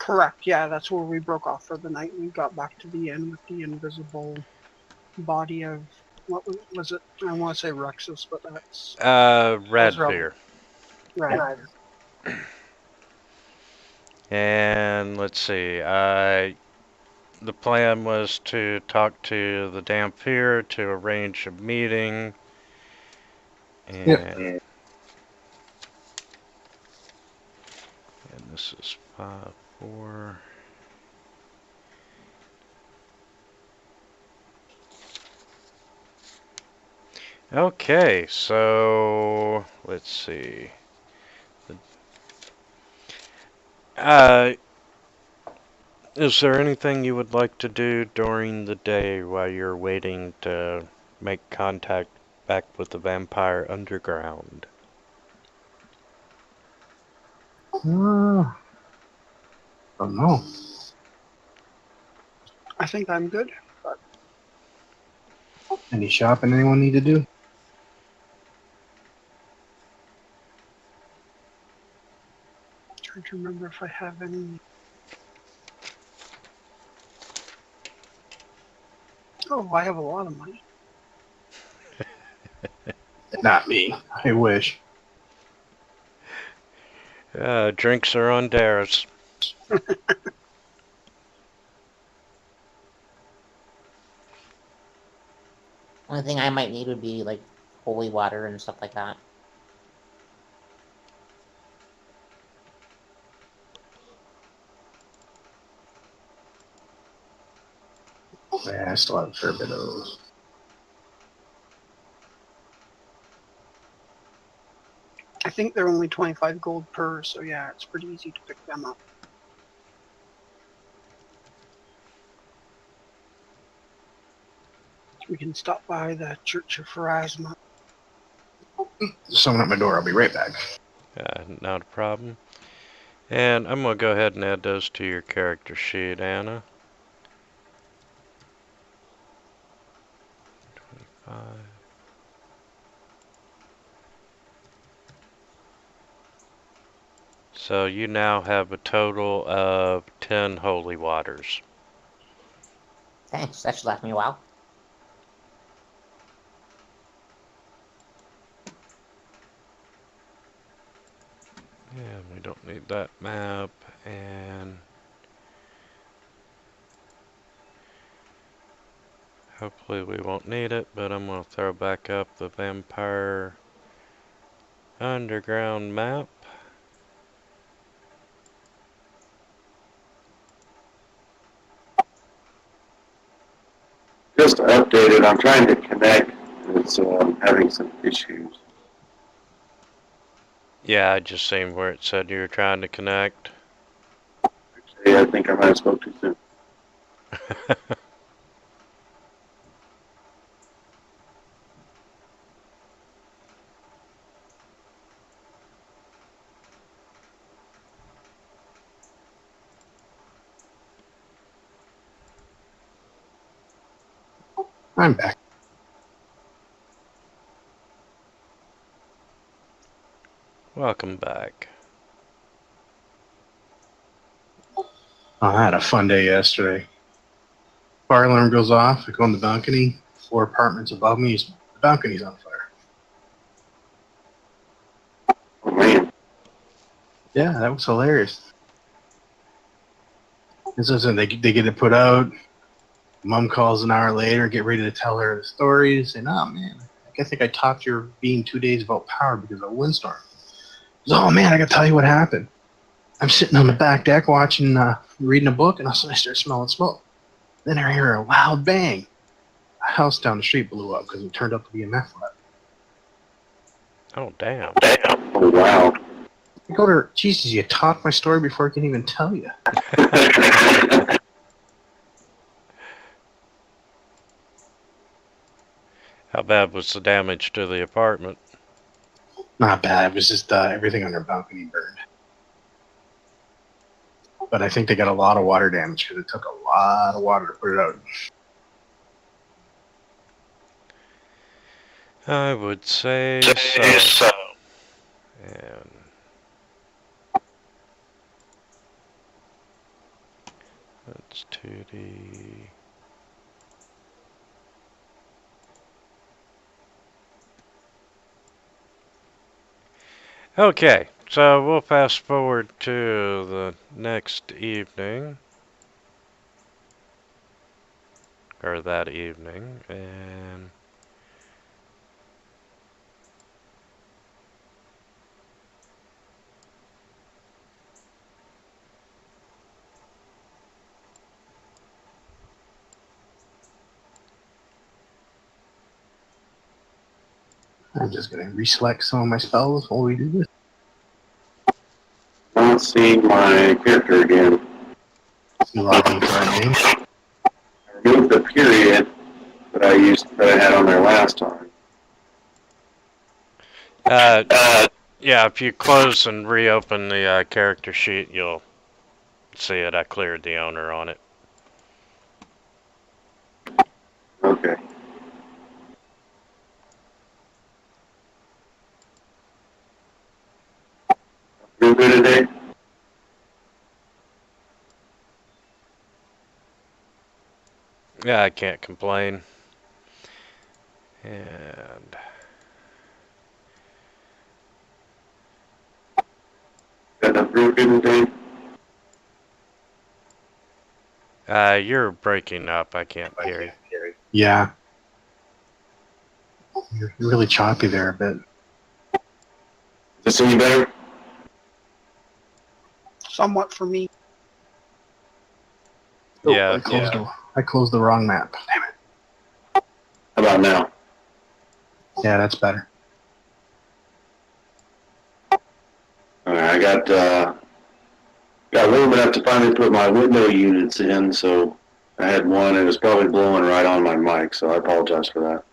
Correct, yeah, that's where we broke off for the night. We got back to the inn with the invisible body of, what was it? I want to say Rexus, but that's... was Radbeer. Right. And let's see, the plan was to talk to the Dampier to arrange a meeting. And, Yep. and this is 5-4. Okay, so let's see. Is there anything you would like to do during the day while you're waiting to make contact back with the Vampire Underground? Don't know. I think I'm good. Any shopping anyone need to do? Trying to remember if I have any... Oh, I have a lot of money. Not me. I wish. Drinks are on Darius. Only thing I might need would be like holy water and stuff like that. Yeah, I still have a fair bit of those. I think they're only 25 gold per, so yeah, it's pretty easy to pick them up. We can stop by the Church of Pharasma. There's someone at my door. I'll be right back. Not a problem. And I'm going to go ahead and add those to your character sheet, Anna. 25. So you now have a total of 10 holy waters. Thanks, that should last me a while. And we don't need that map. And hopefully we won't need it, but I'm going to throw back up the Vampire Underground map. Just to update it, I'm trying to connect. It's having some issues. Yeah, I just seen where it said you were trying to connect. Actually, I think I might have spoke too soon. I'm back. Welcome back. Oh, I had a fun day yesterday. Fire alarm goes off. I go on the balcony. 4 apartments above me. The balcony's on fire. Oh, man. Yeah, that was hilarious. This isn't, they get it put out. Mom calls an hour later, get ready to tell her the stories. And, oh, man, I think I talked your being 2 days about power because of a windstorm. Goes, oh, man, I got to tell you what happened. I'm sitting on the back deck watching, reading a book, and all of a sudden I start smelling smoke. Then I hear a loud bang. A house down the street blew up because it turned out to be a meth lab. Oh, damn. Oh, wow. I go to her, Jesus, you talked my story before I can even tell you. How bad was the damage to the apartment? Not bad. It was just everything on their balcony burned. But I think they got a lot of water damage because it took a lot of water to put it out. I would say so. And That's 2D. Okay, so we'll fast forward to the next evening. Or that evening, and I'm just going to reselect some of my spells while we do this. I don't see my character again. You log into our name. I removed the period that I had on there last time. yeah, if you close and reopen the character sheet, you'll see it. I cleared the owner on it. Okay. You good today? Yeah, I can't complain. And Got enough room today? you're breaking up. I can't hear you. Yeah. You're really choppy there a bit. Is this any better? Somewhat for me. Yeah, I closed the wrong map. Damn it. How about now? Yeah, that's better. Alright, I got room enough to finally put my window units in, so I had one. It was probably blowing right on my mic, so I apologize for that.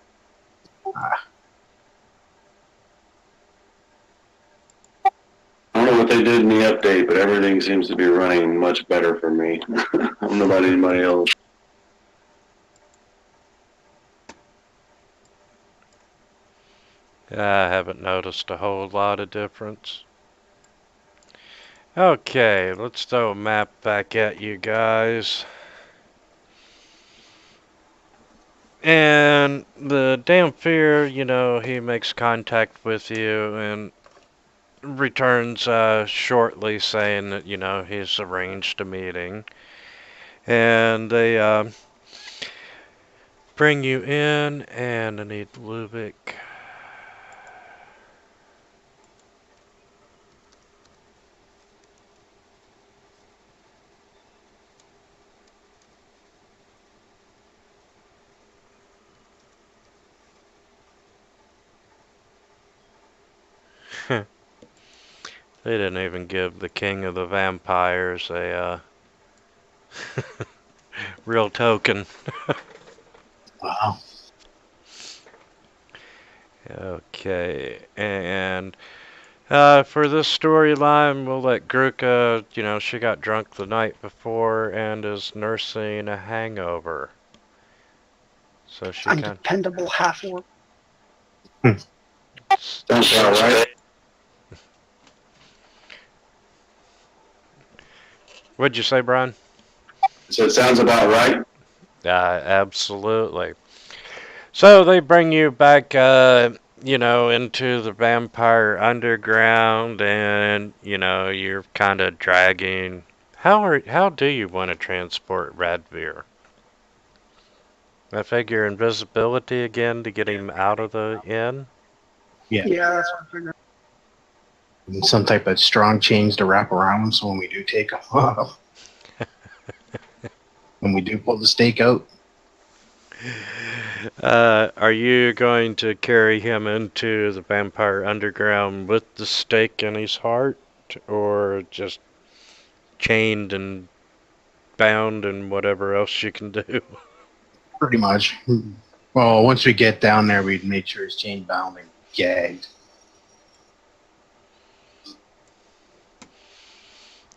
I don't know what they did in the update, but everything seems to be running much better for me. I don't know about anybody else. I haven't noticed a whole lot of difference. Okay, let's throw a map back at you guys. And the Damphir, you know, he makes contact with you and returns shortly saying that, you know, he's arranged a meeting. And they bring you in, and I need Lubick. They didn't even give the king of the vampires a real token. Wow. Okay, and for this storyline, we'll let Gruka, you know, she got drunk the night before and is nursing a hangover. So she can. Undependable half-orc. Sounds about right. What'd you say, Brian? So it sounds about right. Absolutely. So they bring you back, you know, into the vampire underground, and you know you're kind of dragging. How do you want to transport Radveer? I figure invisibility again to get him out of the inn. Yeah. Yeah, that's what I figured. And some type of strong chains to wrap around them so when we do take them off. When we do pull the stake out. Are you going to carry him into the vampire underground with the stake in his heart, or just chained and bound and whatever else you can do? Pretty much. Well, once we get down there, we'd make sure he's chain bound and gagged.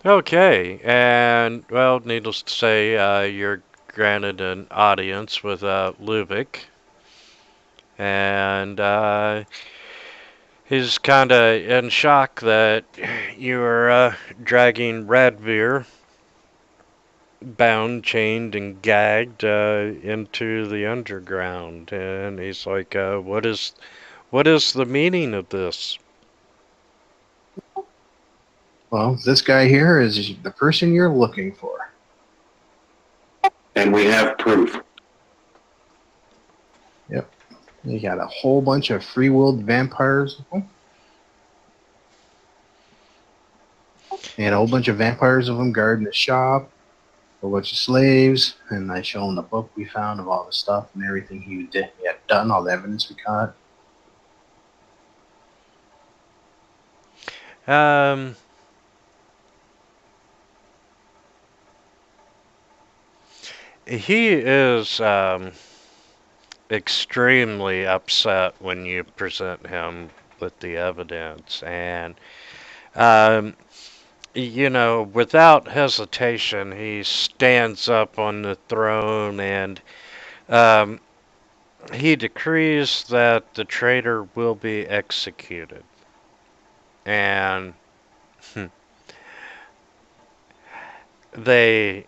Okay, and well, needless to say, you're granted an audience with Lubick, and he's kind of in shock that you are dragging Radveer bound, chained, and gagged into the underground. And he's like, what is the meaning of this? Well, this guy here is the person you're looking for. And we have proof. Yep. You got a whole bunch of free-willed vampires. And a whole bunch of vampires of them guarding the shop. A whole bunch of slaves. And I show him the book we found of all the stuff and everything he had done, all the evidence we caught. He is extremely upset when you present him with the evidence, and you know, without hesitation, he stands up on the throne and he decrees that the traitor will be executed. And they,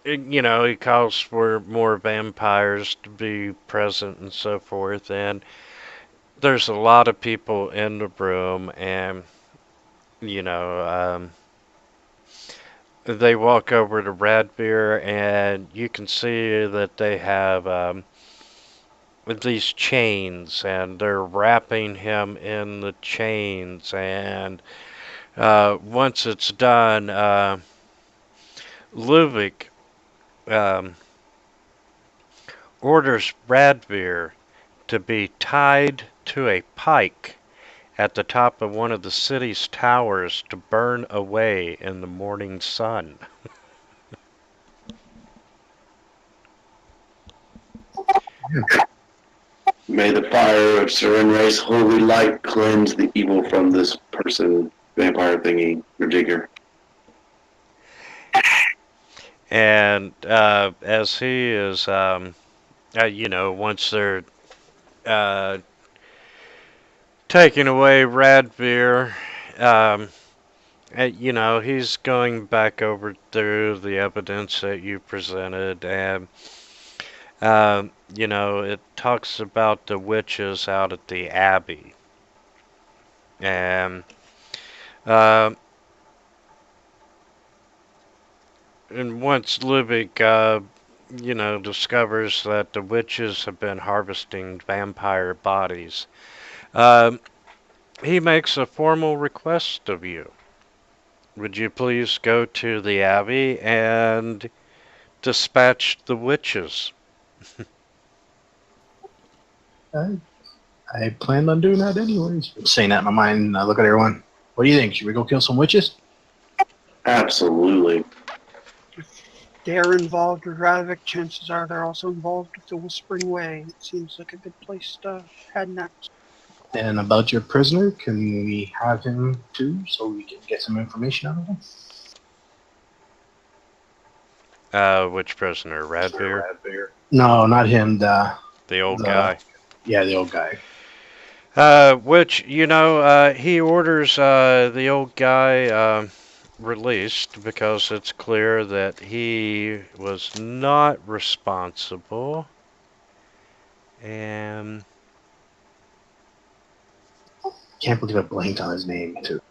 you know, he calls for more vampires to be present and so forth. And there's a lot of people in the room, and, you know, they walk over to Radbeer, and you can see that they have with these chains, and they're wrapping him in the chains. And once it's done, Luvic orders Radbeer to be tied to a pike at the top of one of the city's towers to burn away in the morning sun. May the fire of Serenra's holy light cleanse the evil from this person, vampire thingy, Digger. And as he is, you know, once they're taking away Radbeer, you know, he's going back over through the evidence that you presented, and you know, it talks about the witches out at the Abbey. And once Lubick, you know, discovers that the witches have been harvesting vampire bodies, he makes a formal request of you. Would you please go to the Abbey and dispatch the witches? I planned on doing that anyways. Saying that in my mind, I look at everyone. What do you think? Should we go kill some witches? Absolutely. If they're involved with Radvik, chances are they're also involved with the Whispering Way. It seems like a good place to head next. And about your prisoner, can we have him too, so we can get some information out of him? Which prisoner? Radbeer? No, not him. The old guy. Yeah, the old guy. Which, you know, he orders the old guy released because it's clear that he was not responsible. And Can't believe I blanked on his name too.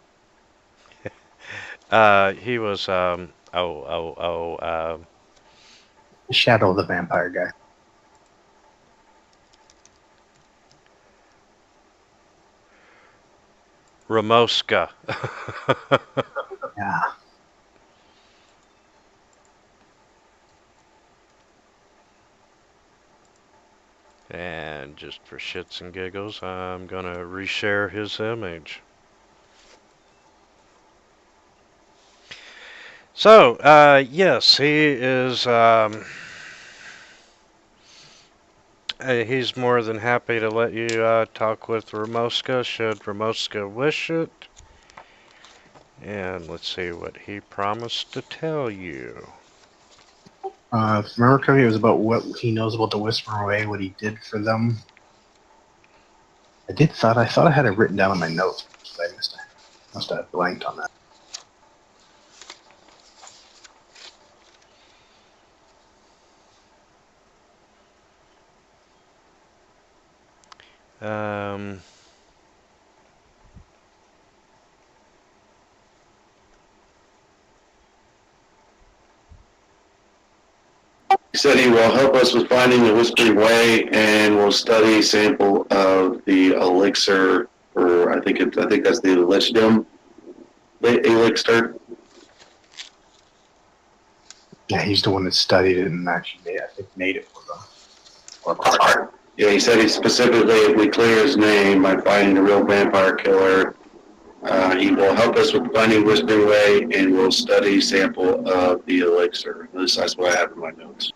he was Shadow of the Vampire guy. Ramoska. Yeah. And just for shits and giggles, I'm gonna reshare his image. So, yes, he is, he's more than happy to let you talk with Ramoska, should Ramoska wish it. And let's see what he promised to tell you. Remember, Cody, it was about what he knows about the Whispering Way, what he did for them. I thought I had it written down on my notes, but I must have blanked on that. Um, He said he will help us with finding the Whispering Way and will study sample of the elixir, or I think that's the elixir. Yeah, he's the one that studied it and actually, I think, made it for them. Yeah, he said he specifically, if we clear his name by finding the real vampire killer, he will help us with finding Whispering Way and will study sample of the elixir. That's what I have in my notes.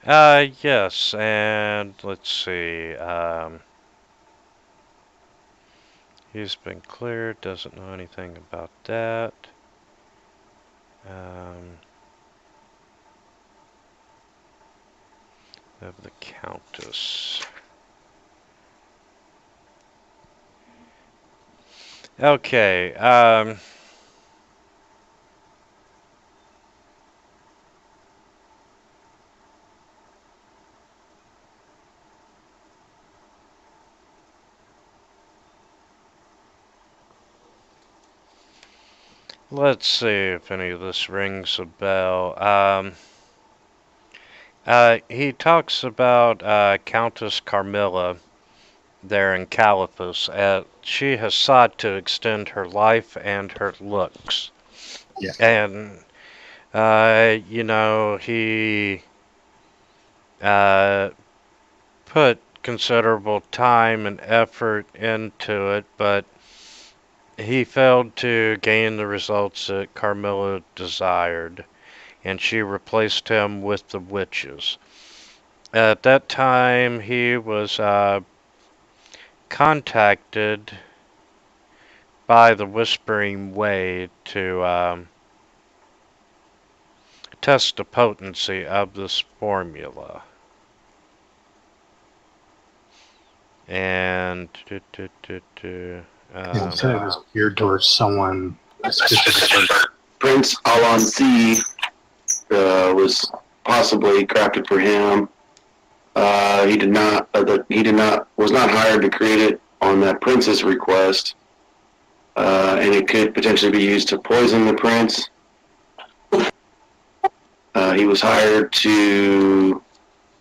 yes, and let's see. He's been cleared, doesn't know anything about that. Of the Countess. Okay, let's see if any of this rings a bell. He talks about Countess Carmilla there in Calipus. She has sought to extend her life and her looks. Yeah. And, you know, he put considerable time and effort into it, but he failed to gain the results that Carmilla desired, and she replaced him with the witches. At that time, he was contacted by the Whispering Way to test the potency of this formula. And He said it was geared towards someone specific. Prince Alansi was possibly crafted for him. Was not hired to create it on that prince's request, and it could potentially be used to poison the prince. He was hired to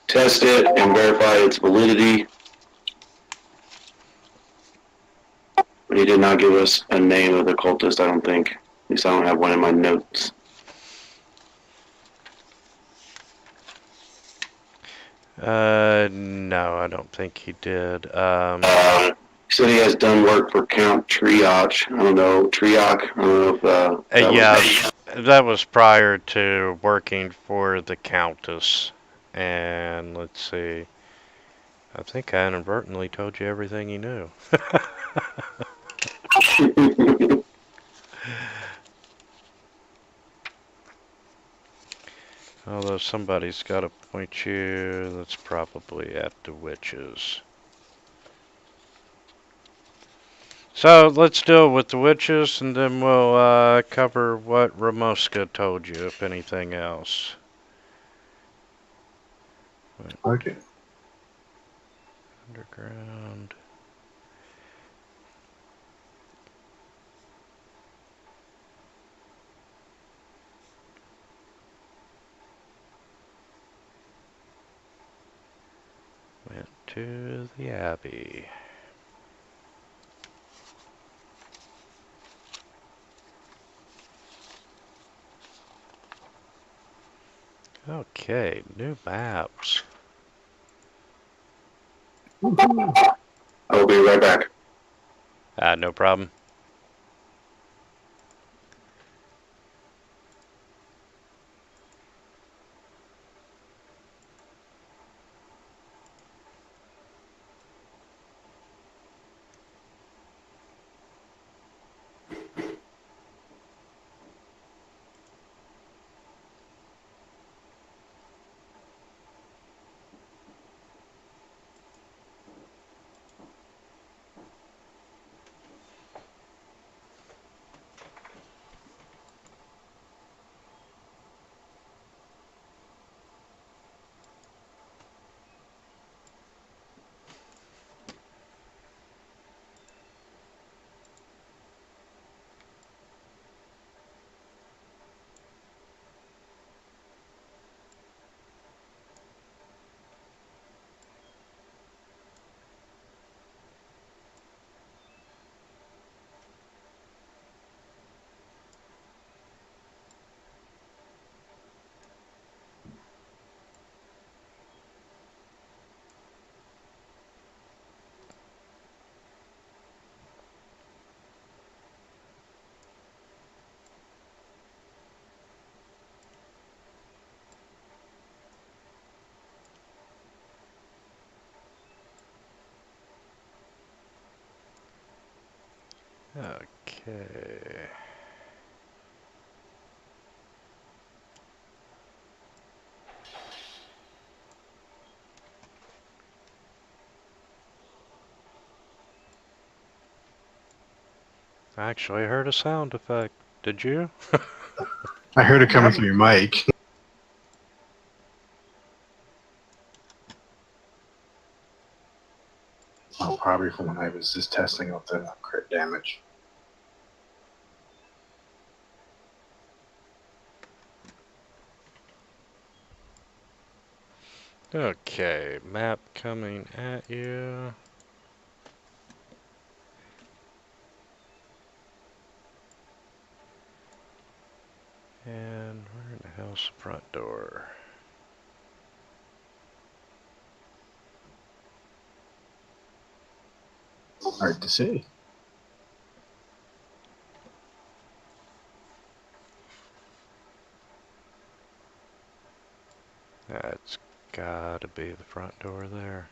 test it and verify its validity, but he did not give us a name of the cultist, I don't think. At least I don't have one in my notes. no, I don't think he did. He said he has done work for Count Triach. I don't know, Triach. I don't know if that was prior to working for the Countess. And let's see. I think I inadvertently told you everything you knew. Although somebody's got to point you, that's probably at the witches. So let's deal with the witches, and then we'll cover what Ramoska told you, if anything else. Okay. Underground. Went to the Abbey. Okay, new maps. I will be right back. No problem. Okay. I actually heard a sound effect. Did you? I heard it coming through your mic. Oh, probably from when I was just testing out the crit damage. Okay, map coming at you. And where in the hell's the front door? Hard to say. That's gotta be the front door there.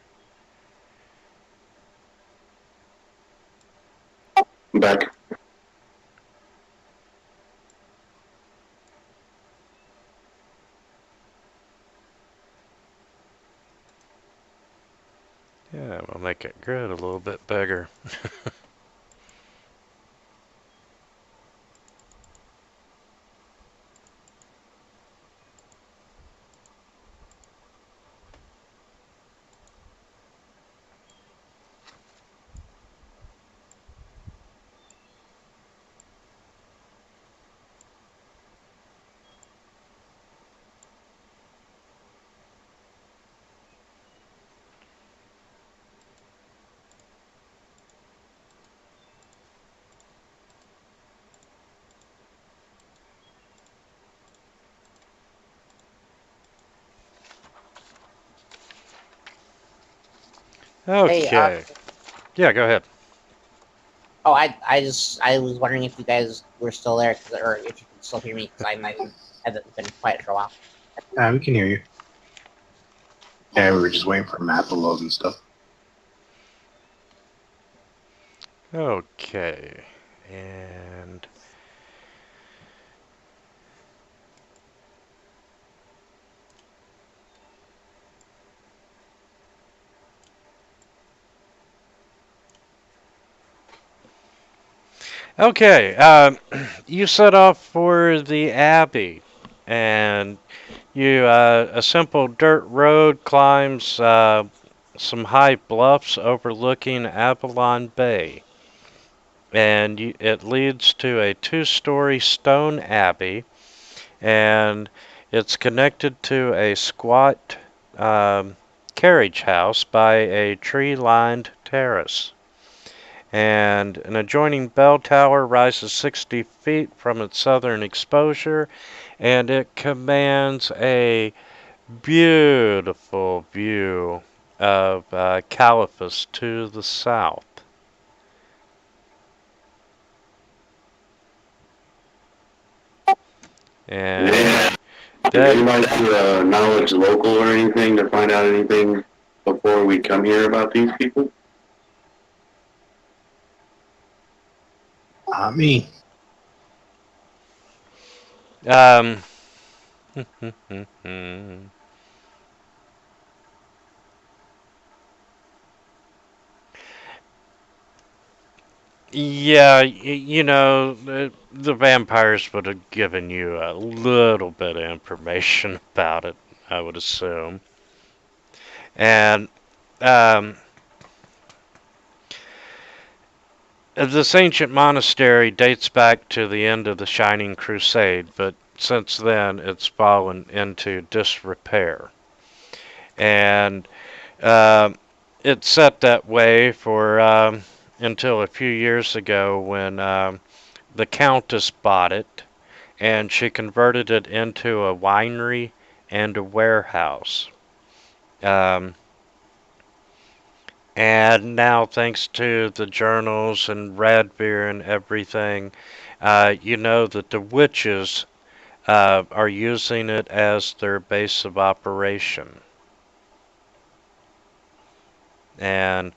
I'm back. Yeah, we'll make it grid a little bit bigger. Hey, Okay. Yeah, go ahead. oh, I was wondering if you guys were still there, or if you can still hear me, because I might have been quiet for a while. We can hear you. Yeah, we were just waiting for map to load and stuff. Okay. And okay, you set off for the Abbey, and you a simple dirt road climbs some high bluffs overlooking Avalon Bay, and it leads to a two-story stone abbey, and it's connected to a squat carriage house by a tree-lined terrace. And an adjoining bell tower rises 60 feet from its southern exposure, and it commands a beautiful view of Caliphus to the south. And Yeah. Did that, anybody do knowledge local or anything to find out anything before we come here about these people? Me. um, yeah, you know, the vampires would have given you a little bit of information about it, I would assume. And um, this ancient monastery dates back to the end of the Shining Crusade, but since then it's fallen into disrepair. And it's set that way for until a few years ago when the Countess bought it, and she converted it into a winery and a warehouse. Um, and now, thanks to the journals and Radbeer and everything, you know that the witches are using it as their base of operation. And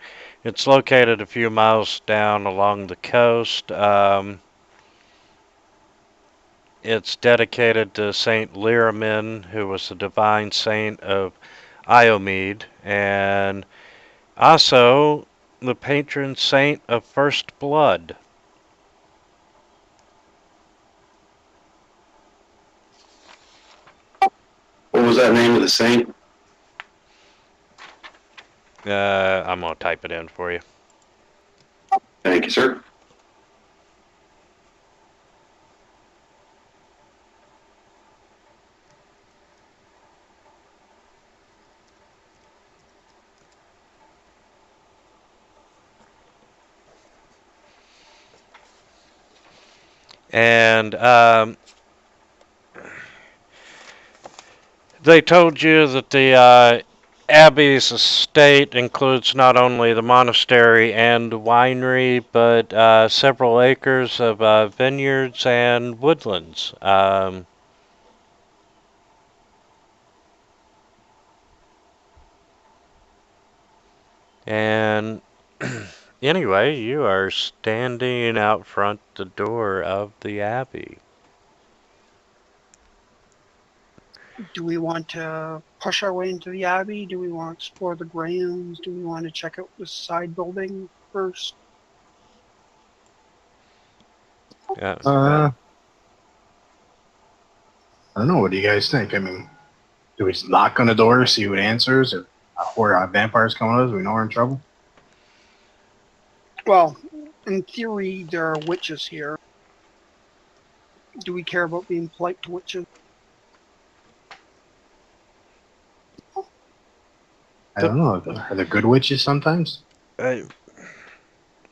It's located a few miles down along the coast. It's dedicated to Saint Lyramin, who was the divine saint of Iomede, and also the patron saint of first blood. What was that name of the saint? I'm going to type it in for you. Thank you, sir. And they told you that the Abbey's estate includes not only the monastery and the winery, but several acres of vineyards and woodlands. And anyway, you are standing out front the door of the Abbey. Do we want to push our way into the Abbey? Do we want to explore the grounds? Do we want to check out the side building first? Yeah. I don't know. What do you guys think? I mean, do we just knock on the door, see who answers, or vampires come at us? We know we're in trouble. Well, in theory, there are witches here. Do we care about being polite to witches? I don't know. Are there good witches sometimes?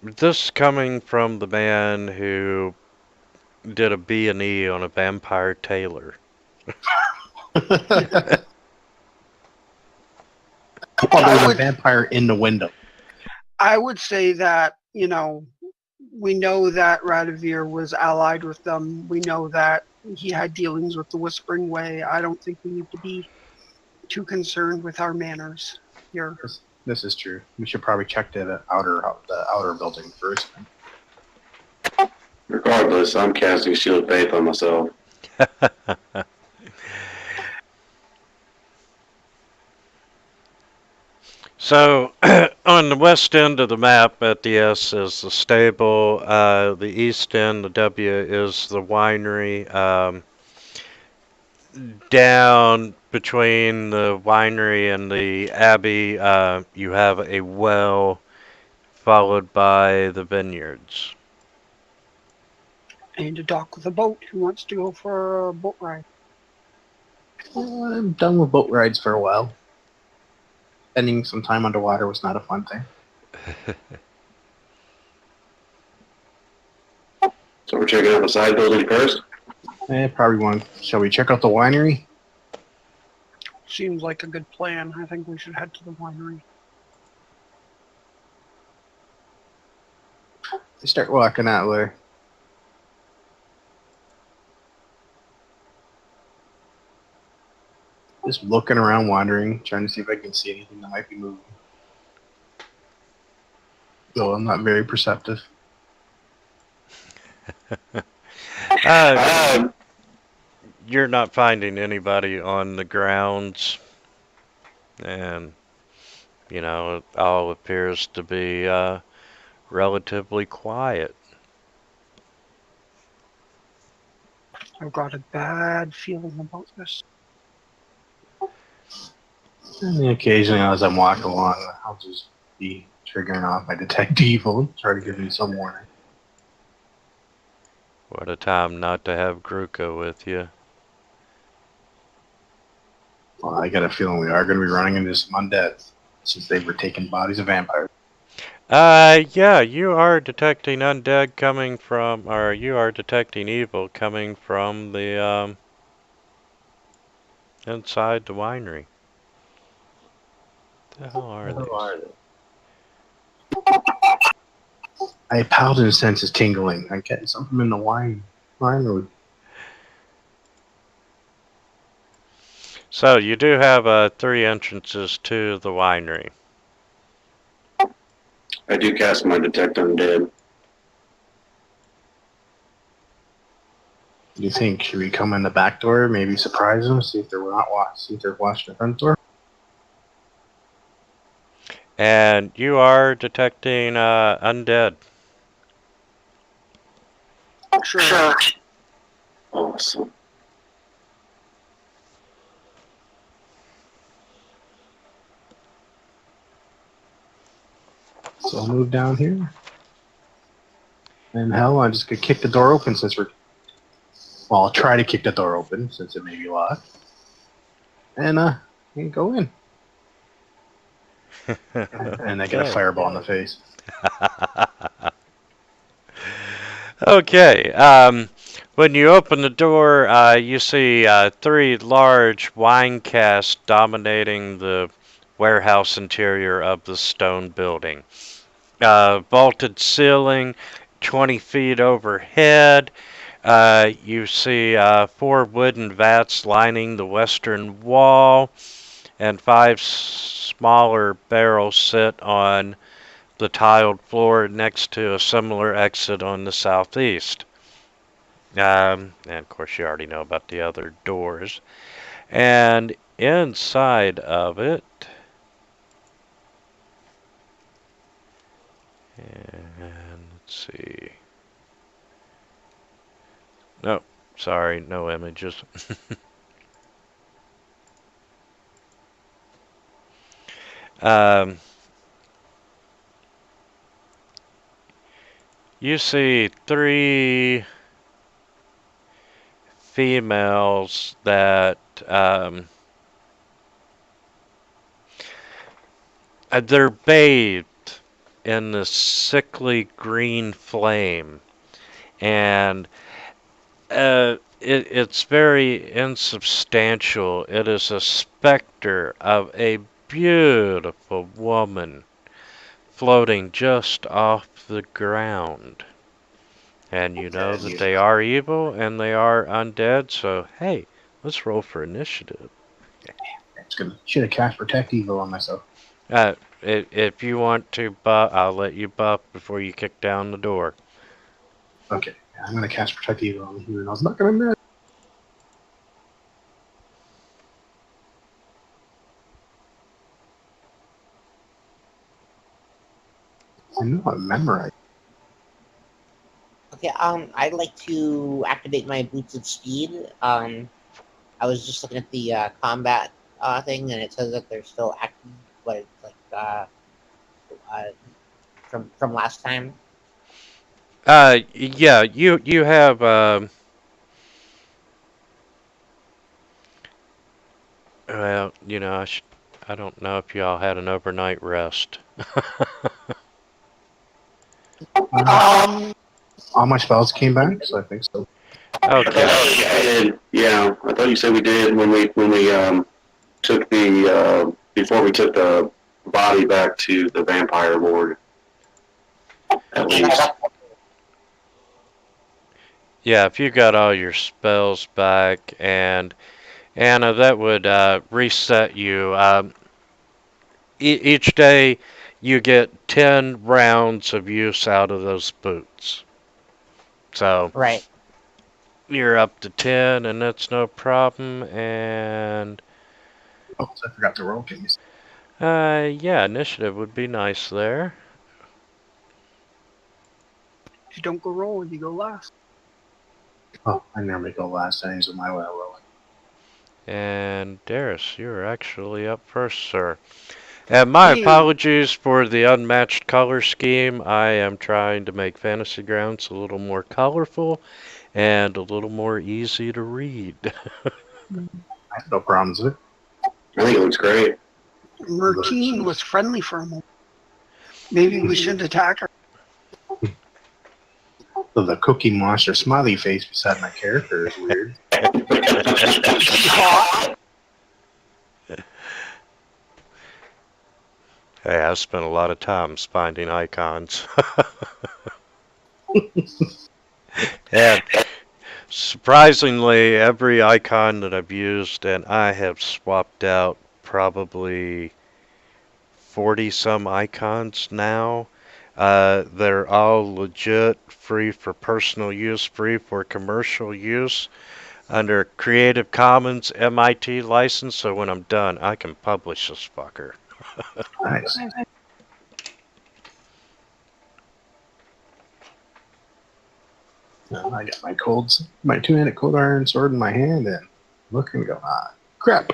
This coming from the man who did a B&E on a vampire tailor. There's a vampire in the window. I would say that, we know that Radivir was allied with them. We know that he had dealings with the Whispering Way. I don't think we need to be too concerned with our manners here. This is true. We should probably check the outer building first. Regardless, I'm casting Shield of Faith on myself. So, on the west end of the map at the S is the stable. The east end, the W, is the winery. Down between the winery and the Abbey, you have a well, followed by the vineyards. And a dock with a boat. Who wants to go for a boat ride? Well, I'm done with boat rides for a while. Spending some time underwater was not a fun thing. So we're checking out the side building first? Probably one. Shall we check out the winery? Seems like a good plan. I think we should head to the winery. I start walking that way. Just looking around, wandering, trying to see if I can see anything that might be moving. Though I'm not very perceptive. You're not finding anybody on the grounds, and it all appears to be relatively quiet. I've got a bad feeling about this. And occasionally, as I'm walking along, I'll just be triggering off my detect evil and try to give me some warning. What a time not to have Gruka with you. Well, I got a feeling we are going to be running into some undead, since they were taking bodies of vampires. Yeah, you are detecting undead coming from, or you are detecting evil coming from the, inside the winery. What the hell are these? My paladin sense is tingling. I'm getting something in the wine. So, you do have 3 entrances to the winery. I do cast my detect undead. Do you think should we come in the back door, maybe surprise them, see if they're not see if they're watching the front door? And you are detecting undead. Sure. Awesome. So I'll move down here. And hell, I'm just gonna kick the door open since we're. Well, I'll try to kick the door open since it may be locked. And go in. And I get a Okay. fireball in the face. Okay. When you open the door, you see 3 large wine casks dominating the warehouse interior of the stone building. Vaulted ceiling, 20 feet overhead. You see 4 wooden vats lining the western wall, and 5 smaller barrels sit on the tiled floor next to a similar exit on the southeast. And of course, you already know about the other doors. And inside of it, and let's see. No, sorry, no images. um, you see 3 females that they're bathed in the sickly green flame, and it's very insubstantial. It is a specter of a beautiful woman floating just off the ground. And you know that they are evil and they are undead, so hey, let's roll for initiative. Should have cast Protect Evil on myself. If you want to buff, I'll let you buff before you kick down the door. Okay, I'm gonna cast Protect Evil on you, and I was not gonna miss. I know I memorized. Okay, I'd like to activate my boots of speed. I was just looking at the combat thing, and it says that they're still active, but it's like from last time. Yeah, you have well, you know, I don't know if y'all had an overnight rest. All my spells came back, so I think so. Okay. Yeah, I thought you said we did when we took the before we took the body back to the vampire lord. At least. Yeah, if you got all your spells back, and Anna, that would reset you. Each day you get 10 rounds of use out of those boots. So Right. you're up to 10, and that's no problem. And Oh, I forgot to roll. Can you see? yeah, initiative would be nice there. If you don't go roll, you go last. Oh, I normally go last. I use my way of rolling. And Darius, you're actually up first, sir. And my Hey. apologies for the unmatched color scheme. I am trying to make Fantasy Grounds a little more colorful and a little more easy to read. I have no problems with it. I think it looks great. Mertine was friendly for a moment. Maybe we shouldn't attack her. So the Cookie Monster smiley face beside my character is weird. Hey, I've spent a lot of time finding icons. And surprisingly, every icon that I've used, and I have swapped out probably 40 some icons now, They're all legit, free for personal use, free for commercial use, under Creative Commons MIT license, so when I'm done, I can publish this fucker. Nice. I got my two-handed cold iron sword in my hand, and look and go, crap.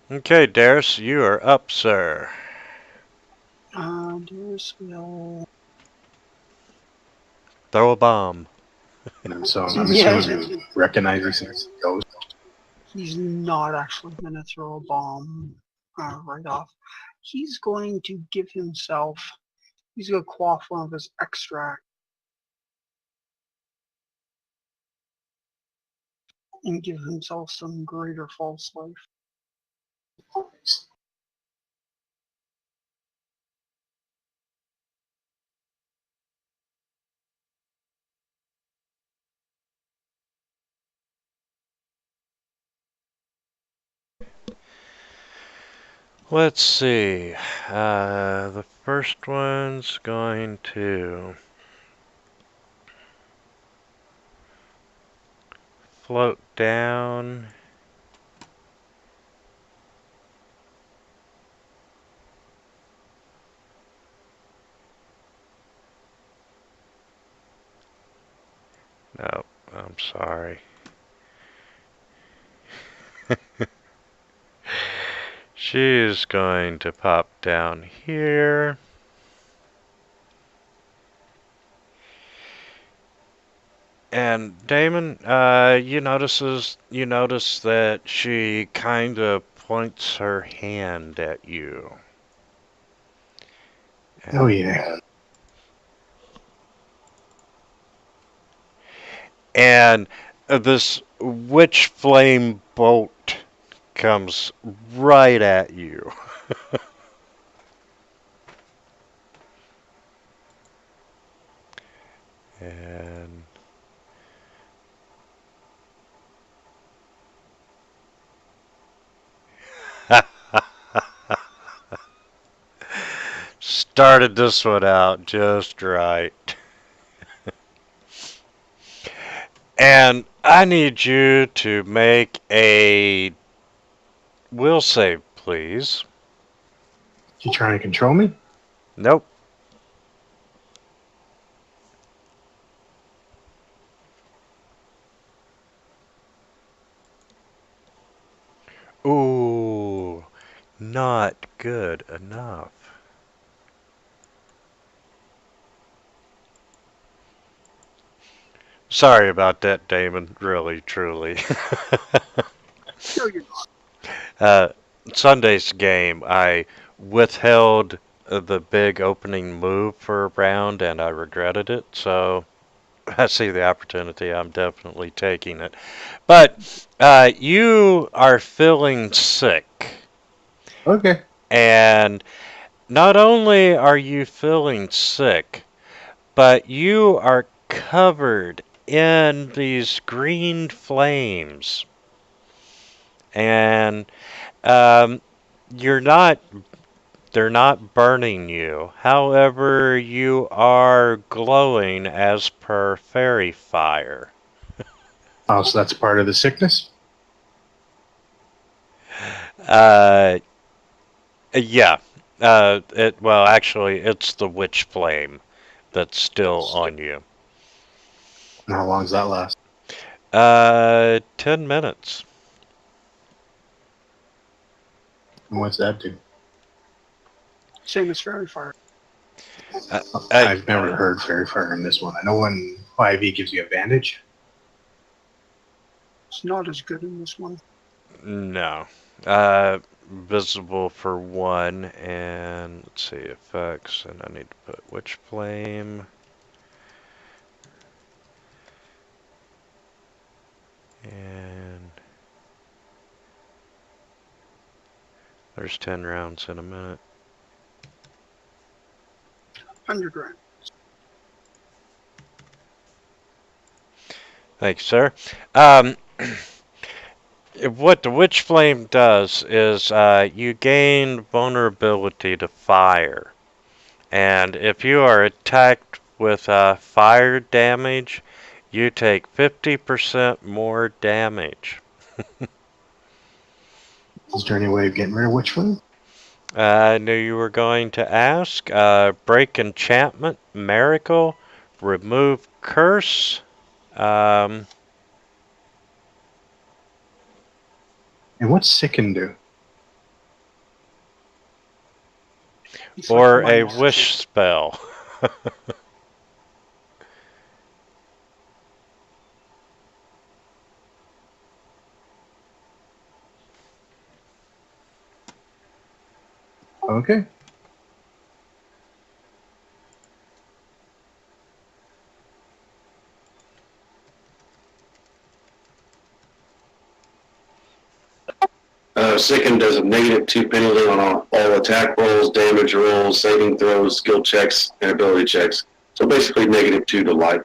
Okay, Darius, you are up, sir. Darius will. Throw a bomb. And so I'm Yeah. assuming you recognize these things. Goes. He's not actually going to throw a bomb right off. He's going to give himself. He's going to quaff one of his extract and give himself some greater false life. Let's see. The first one's going to float down. No, I'm sorry. She's going to pop down here. And Damon, you notice that she kind of points her hand at you. Oh yeah. And this witch flame bolt comes right at you. And started this one out just right. And I need you to make a will save, please. You trying to control me? Nope. Ooh, not good enough. Sorry about that, Damon. Really, truly. No, you're not. Sunday's game, I withheld the big opening move for a round and I regretted it. So I see the opportunity. I'm definitely taking it. But you are feeling sick. Okay. And not only are you feeling sick, but you are covered in these green flames. And um, you're not, they're not burning you. However, you are glowing as per fairy fire. Oh, so that's part of the sickness? Uh, yeah. Well, actually, it's the witch flame that's still on you. How long does that last? 10 minutes. And what's that do? Same as fairy fire. I've never heard fairy fire in this one. I know when 5e gives you advantage. It's not as good in this one. No. Visible for one, and let's see, effects, and I need to put witch flame. And there's 10 rounds in a minute. 100 grand. Thank you, sir. What the witch flame does is you gain vulnerability to fire. And if you are attacked with fire damage, you take 50% more damage. Is there any way of getting rid of Witchwound? I knew you were going to ask. Break enchantment, miracle, remove curse, And what's Sicken do? It's like or a minus two. wish spell. Okay. Sicken does a -2 penalty on all attack rolls, damage rolls, saving throws, skill checks, and ability checks. So basically -2 to life.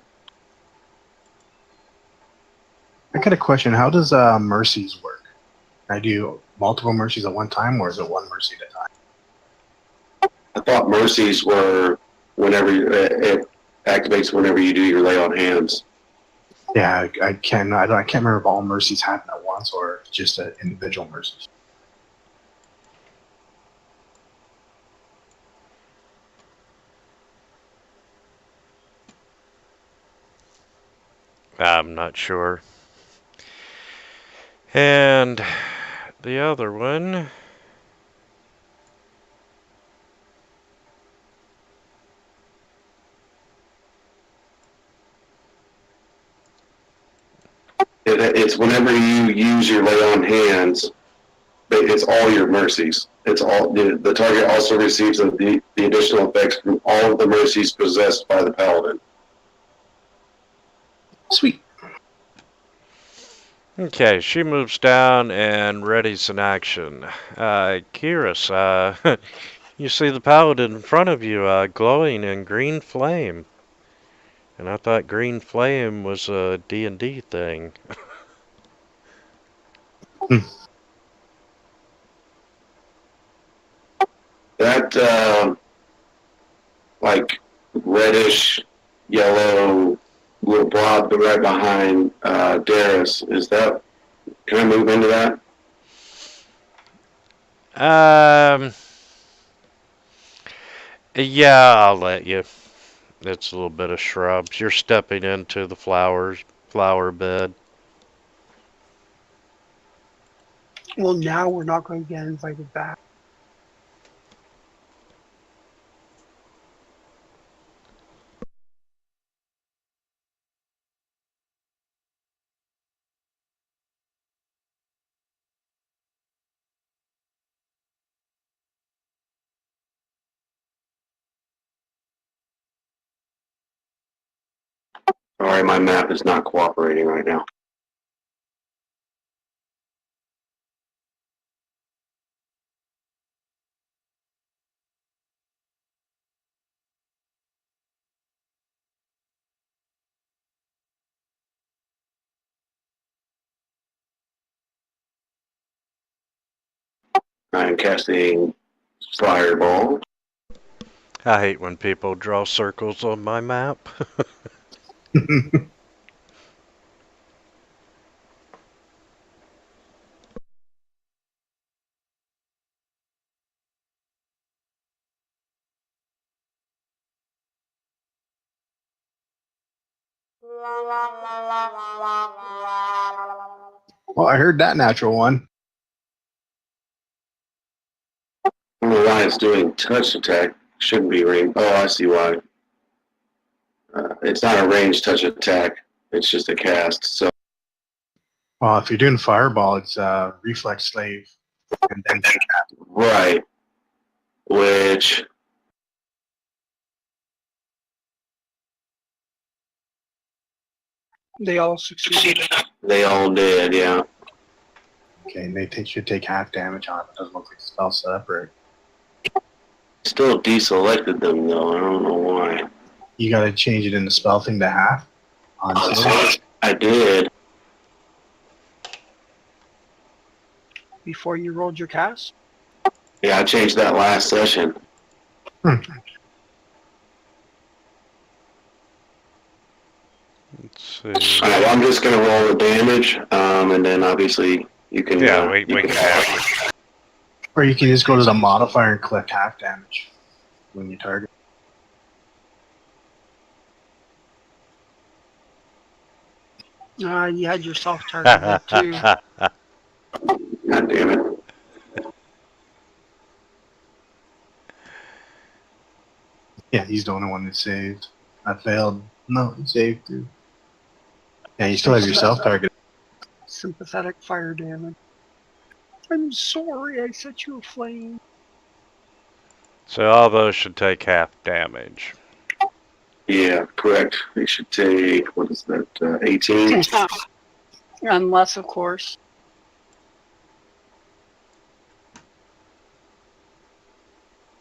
I got a question. How does mercies work? Can I do multiple mercies at one time, or is it one mercy at a time? I thought mercies were whenever it activates whenever you do your lay on hands. Yeah, I can't remember if all mercies happen at once or just individual mercies. I'm not sure. And the other one. It's whenever you use your lay on hands, it's all your mercies. It's all the target also receives the additional effects from all of the mercies possessed by the paladin. Sweet. Okay, she moves down and readies an action. Kyrus, you see the paladin in front of you glowing in green flame. And I thought green flame was a D&D thing. That like reddish yellow little blob right behind Darius. Is that? Can I move into that? Um, yeah, I'll let you. It's a little bit of shrubs. You're stepping into the flower bed. Well, now we're not going to get invited back. Sorry, my map is not cooperating right now. I am casting Fireball. I hate when people draw circles on my map. Well, I heard that natural one. I don't know why it's doing touch attack. Shouldn't be range. Oh, I see why. It's not a ranged touch attack. It's just a cast. So Well, if you're doing fireball, it's reflex slave, and then right, which They all succeeded. they all did. Yeah. okay, and should take half damage on it. It doesn't look like the spell set up right. Still deselected them though. I don't know why. You got to change it in the spell thing to half. I did. Before you rolled your cast? Yeah, I changed that last session. Let's see. Alright, well, I'm just gonna roll the damage, and then obviously you can, Yeah, we you can have it. Or you can just go to the modifier and click half damage when you target. You had yourself targeted too. God damn it. Yeah, he's the only one that saved. I failed. No, he saved too. Yeah, you still have yourself targeted. Sympathetic fire damage. I'm sorry I set you aflame. So all those should take half damage. Yeah, correct. They should take, what is that, 18? Unless, of course.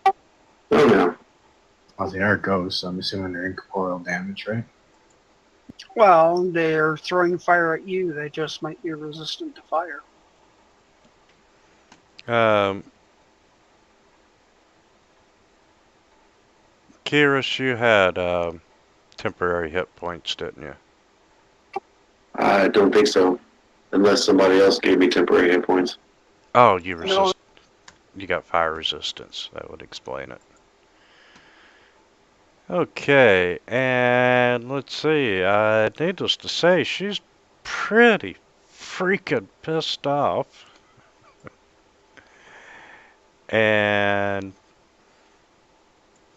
Oh no. Well, they are ghosts, so I'm assuming they're incorporeal damage, right? Well, they're throwing fire at you. They just might be resistant to fire. Kyrus, you had temporary hit points, didn't you? I don't think so. Unless somebody else gave me temporary hit points. Oh, you No. You got fire resistance. That would explain it. Okay, and let's see. Needless to say, she's pretty freaking pissed off. And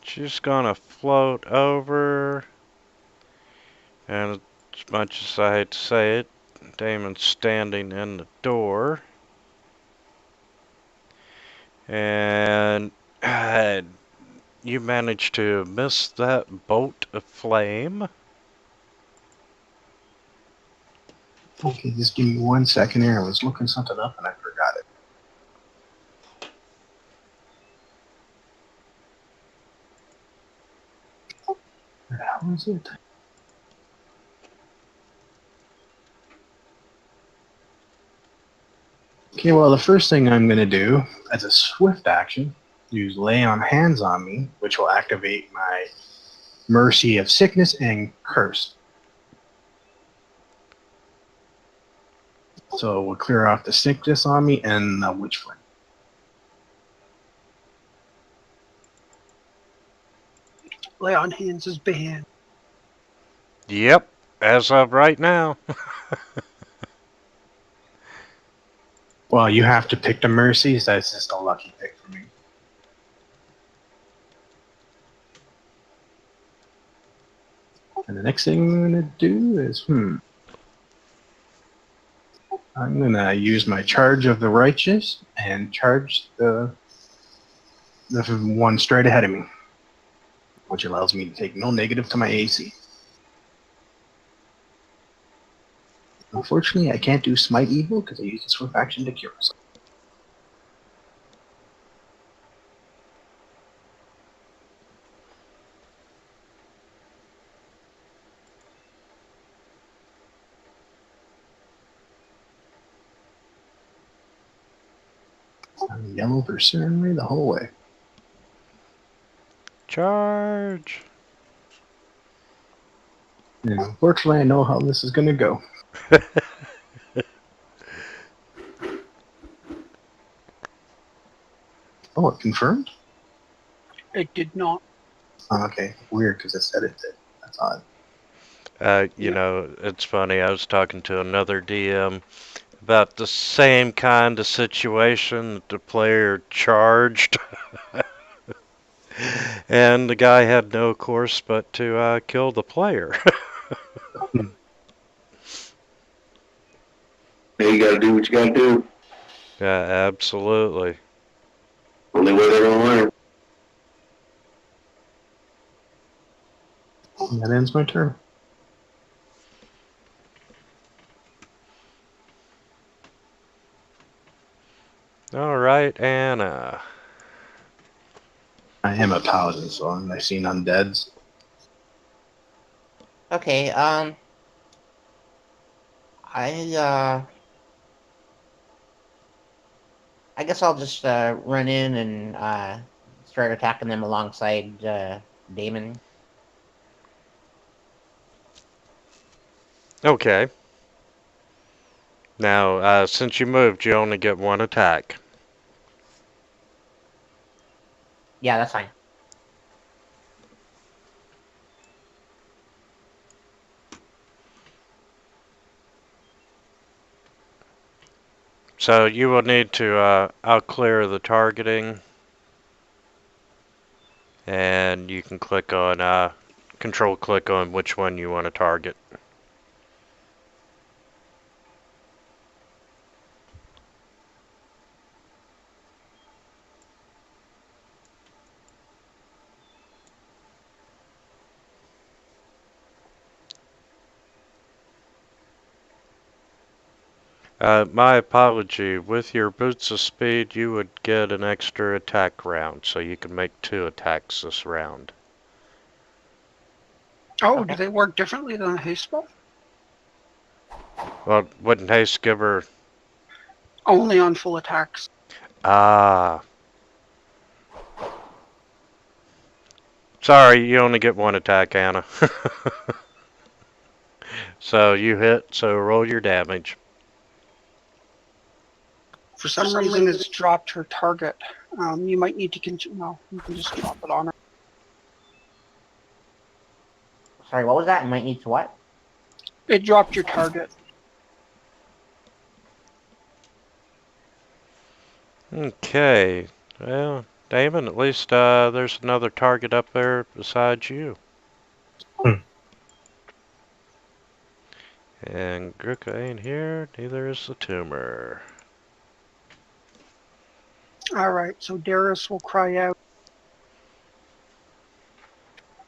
she's gonna float over. And as much as I hate to say it, Damon's standing in the door. And you managed to miss that bolt of flame. Okay, just give me 1 second here. I was looking something up and I forgot it. Where the hell is it? Okay, well, the first thing I'm going to do as a swift action, use lay on hands on me, which will activate my mercy of sickness and curse. So we'll clear off the sickness on me and the witch flame. Lay on hands is banned. Yep, as of right now. Well, you have to pick the mercies. That's just a lucky pick for me. And the next thing I'm going to do is, I'm going to use my charge of the righteous and charge the one straight ahead of me, which allows me to take no negative to my AC. Unfortunately, I can't do Smite Evil because I used a swift action to cure myself. I'm a yellow Berserker the whole way. Charge. And unfortunately, I know how this is going to go. Oh, it confirmed? It did not. Oh, okay, weird because it said it did. That's odd. You know, it's funny. I was talking to another DM about the same kind of situation that the player charged. And the guy had no course but to kill the player. Hey, you gotta do what you gotta do. Yeah, absolutely. Only way they're gonna learn. And that ends my turn. All right, Anna. I am a paladin, so I've seen undeads. Okay, I guess I'll just run in and start attacking them alongside Damon. Okay. Now, since you moved, you only get one attack. Yeah, that's fine. So you will need to out clear the targeting, and you can click on control click on which one you want to target. My apology. With your boots of speed, you would get an extra attack round, so you can make 2 attacks this round. Oh, do Okay. they work differently than a haste spell? Well, wouldn't haste give her? Only on full attacks. Ah. Sorry, you only get 1 attack, Anna. So you hit, so roll your damage. For some reason, it's dropped her target. You might need to no, you can just drop it on her. Sorry, what was that? You might need to what? It dropped your target. Okay. Well, Damon, at least there's another target up there besides you. Hmm. And Gruka ain't here, neither is the tumor. All right, so Darius will cry out.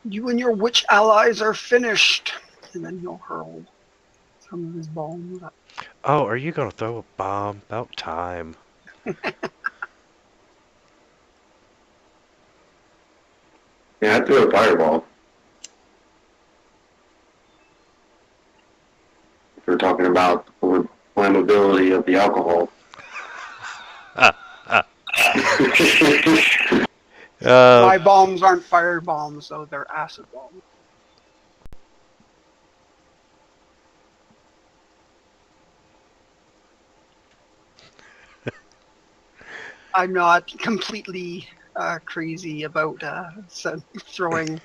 You and your witch allies are finished. And then he'll hurl some of his bombs. Oh, are you gonna throw a bomb? About time. Yeah, I threw a fireball. If we're talking about the flammability of the alcohol. My bombs aren't fire bombs, though. They're acid bombs. I'm not completely crazy about throwing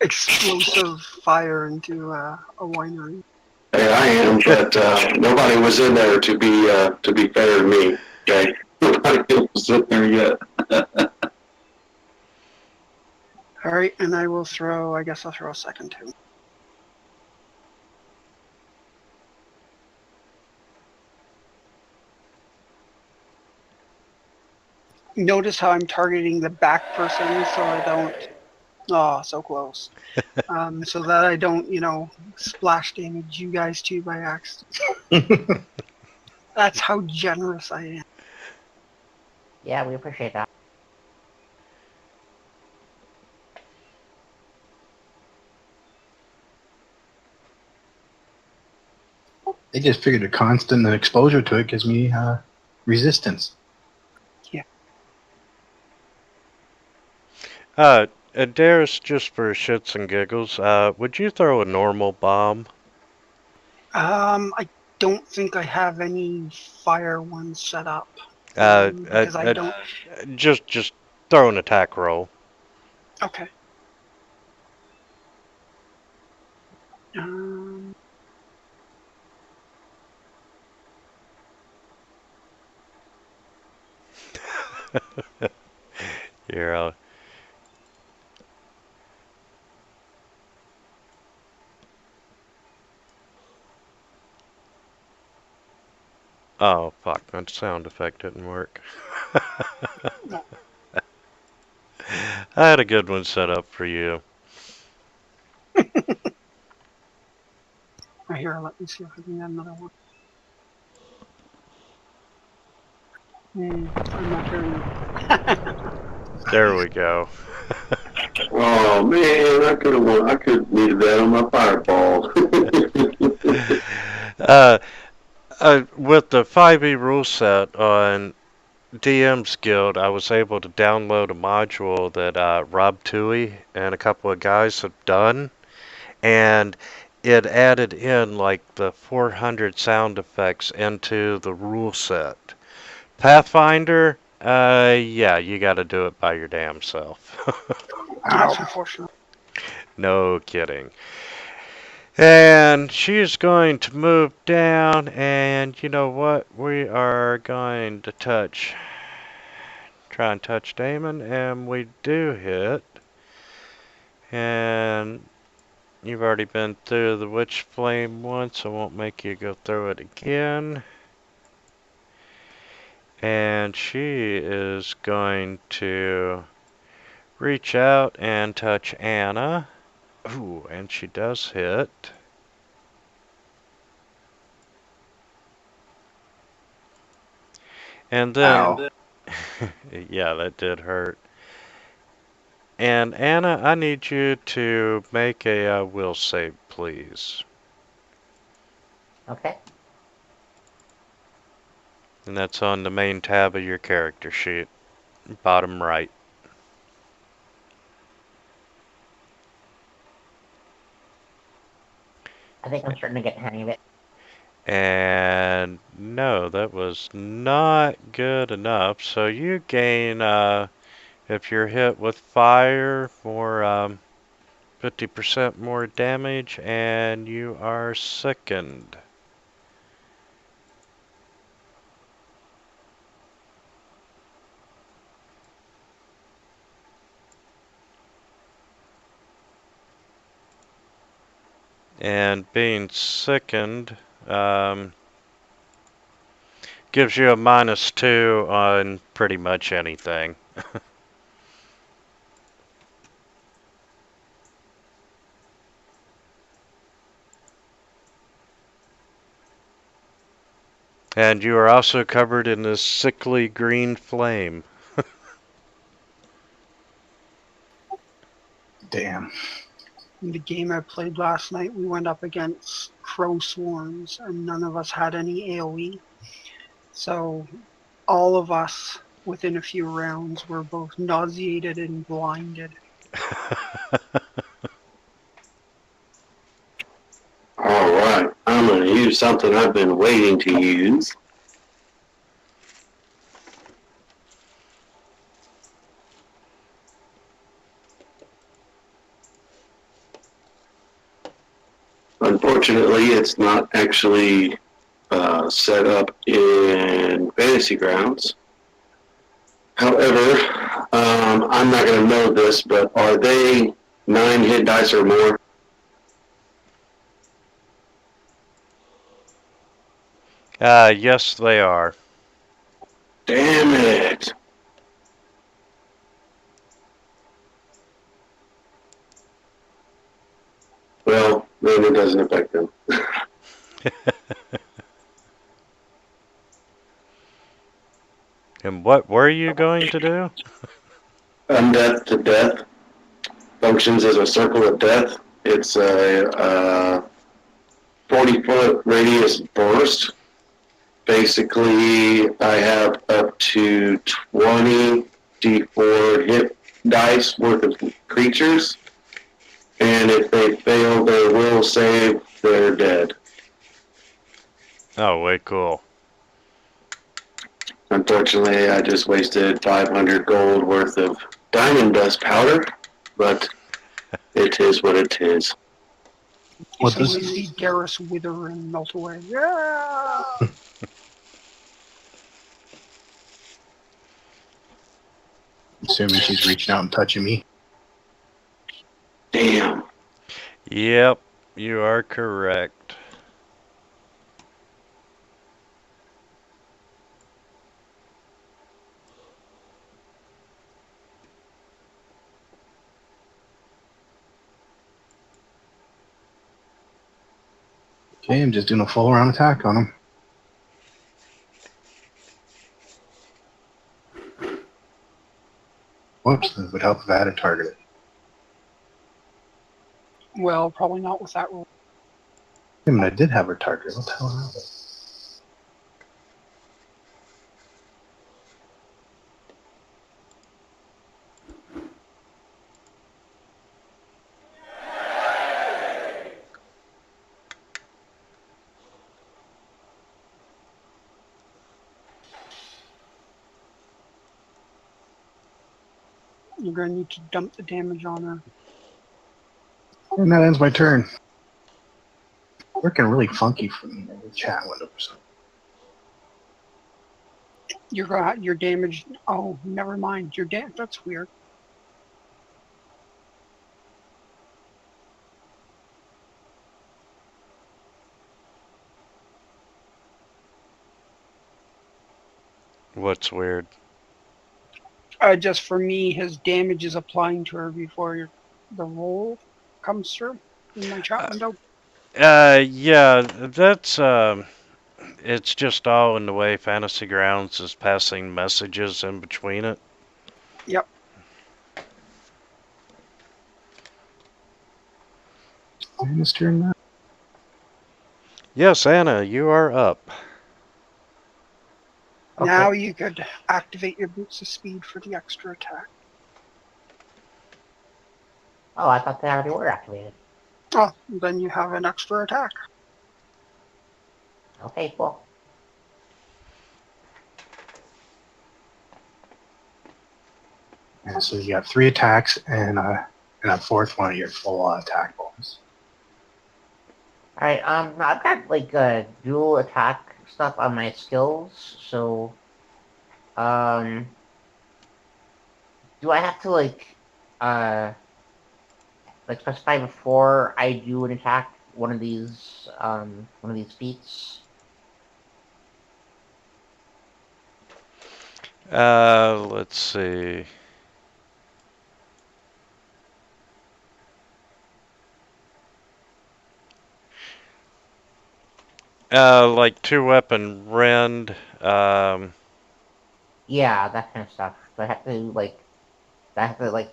explosive fire into a winery. Hey, I am, but nobody was in there to be fair to me. Okay, nobody was in there yet. All right, and I will throw. I guess I'll throw a second too. Notice how I'm targeting the back person so I don't. Oh, so close. So that I don't, splash damage you guys too by accident. That's how generous I am. Yeah, we appreciate that. They just figured a constant exposure to it gives me resistance. Darius, just for shits and giggles, would you throw a normal bomb? I don't think I have any fire ones set up. Uh, Because I don't. just throw an attack roll. Okay. Um, Here, oh, fuck, that sound effect didn't work. no. I had a good one set up for you. Here, let me see if I can get another one. I'm not hearing you. There we go. Oh man, I could have won. I could have needed that on my fireball. With the 5e rule set on DM's Guild, I was able to download a module that Rob Toohey and a couple of guys have done, and it added in like the 400 sound effects into the rule set. Pathfinder, yeah, you got to do it by your damn self. That's Ow. unfortunate. No kidding. And she's going to move down, and you know what? We are going to try and touch Damon, and we do hit. And you've already been through the witch flame once, I won't make you go through it again. And she is going to reach out and touch Anna. Ooh, and she does hit. And then, Ow. yeah, that did hurt. And Anna, I need you to make a will save, please. Okay. And that's on the main tab of your character sheet, bottom right. I think I'm starting to get the hang of it. And no, that was not good enough. So you gain, if you're hit with fire, more 50% more damage, and you are sickened. And being sickened gives you a -2 on pretty much anything. And you are also covered in this sickly green flame. Damn. In the game I played last night, we went up against crow swarms, and none of us had any AoE. So all of us, within a few rounds, were both nauseated and blinded. All right, I'm going to use something I've been waiting to use. Unfortunately, it's not actually set up in Fantasy Grounds. However, I'm not going to know this, but are they 9 hit dice or more? Yes, they are. Damn it! Well, then it doesn't affect them. And what were you going to do? Undeath to death functions as a circle of death. It's a 40-foot radius burst. Basically, I have up to 20 d4 hit dice worth of creatures, and if they fail their will save, they're dead. Oh, way cool. Unfortunately, I just wasted 500 gold worth of diamond dust powder, but it is what it is. What So we does see Garrus wither and melt away. Yeah! assuming she's reaching out and touching me? Damn. Yep, you are correct. Okay, I'm just doing a full round attack on him. Whoops, it would help if I had a target. Well, probably not with that roll. I mean, I did have her target. What the hell happened? You're going to need to dump the damage on her. And that ends my turn. Working really funky for me in the chat window. Your damage. Oh, never mind. That's weird. What's weird? Just for me, his damage is applying to her before the roll comes through in my chat window. Yeah, that's it's just all in the way Fantasy Grounds is passing messages in between it. Yep. Anna's turn now. Yes, Anna, you are up. Okay. Now you could activate your boots of speed for the extra attack. Oh, I thought they already were activated. Oh, then you have an extra attack. Okay, cool. And so you got 3 attacks and a fourth one of your full attack bonus. Alright, I've got like dual attack stuff on my skills, so do I have to like specify before I do an attack one of these feats? Let's see. Like two weapon rend. Yeah, that kind of stuff. Do I have to like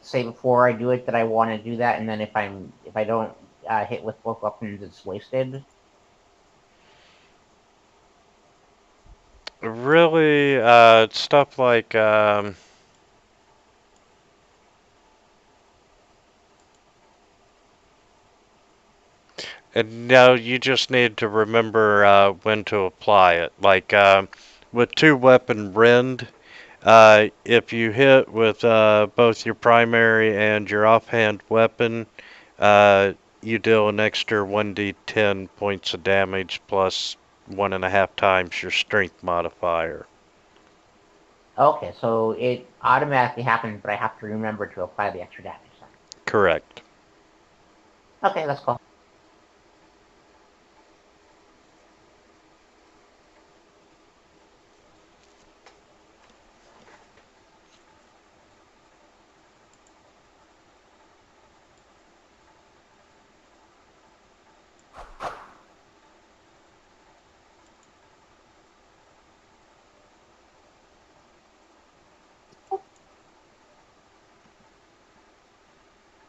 say before I do it that I want to do that, and then if I don't hit with both weapons, it's wasted. Really, stuff like and no, you just need to remember when to apply it. Like with two weapon rend, if you hit with both your primary and your offhand weapon, uh, you deal an extra 1d10 points of damage plus 1.5 times your strength modifier. Okay, so it automatically happens, but I have to remember to apply the extra damage. Then. Correct. Okay, that's cool.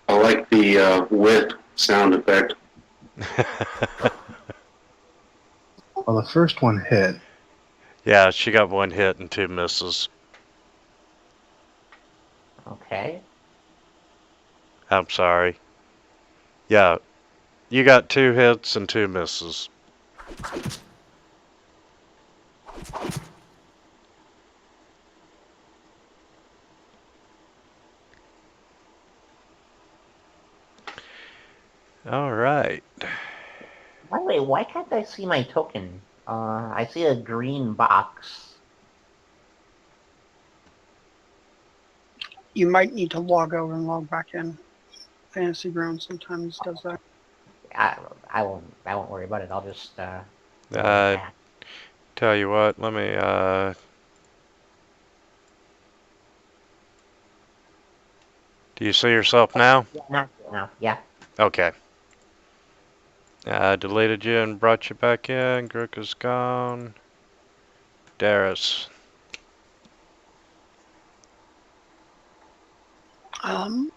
I like the whip sound effect. Well, the first one hit. Yeah, she got one hit and two misses. Okay. I'm sorry. Yeah, you got two hits and two misses. All right. By the way, why can't I see my token? I see a green box. You might need to log out and log back in. Fantasy Ground sometimes does that. I won't worry about it. I'll just Uh, attack. tell you what, let me, do you see yourself now? Yeah, no, yeah. Okay. Deleted you and brought you back in. Grook is gone. Darius. Um,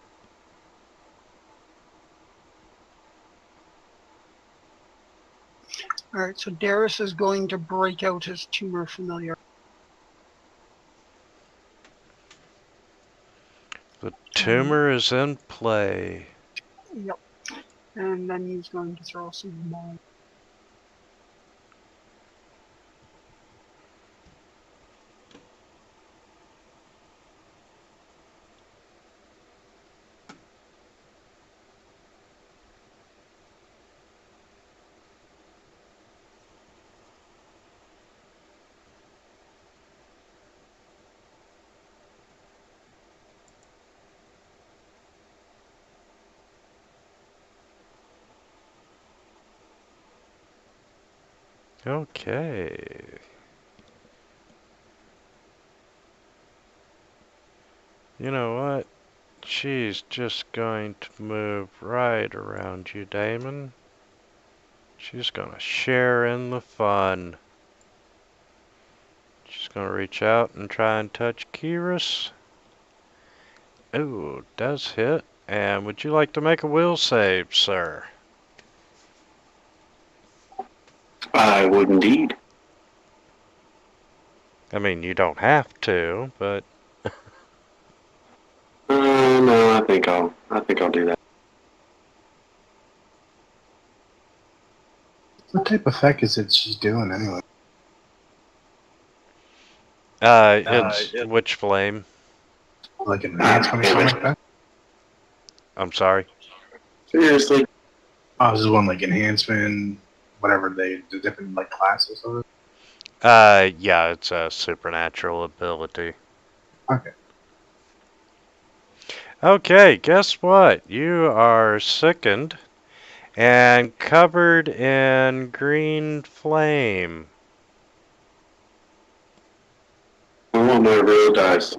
all right, so Darius is going to break out his tumor familiar. The tumor is in play. Yep. And then he's going to throw some more. Okay. You know what? She's just going to move right around you, Damon. She's gonna share in the fun. She's gonna reach out and try and touch Kyrus. Ooh, does hit. And would you like to make a will save, sir? I would indeed. I mean, you don't have to, but No, I think I'll do that. What type of effect is it she's doing anyway? it's Witch Flame. Like an enhancement or something like that? I'm sorry. Seriously? Oh, this is one like enhancement, whatever the different like classes of it. Yeah, it's a supernatural ability. Okay. Okay, guess what? You are sickened and covered in green flame. I want my real dice.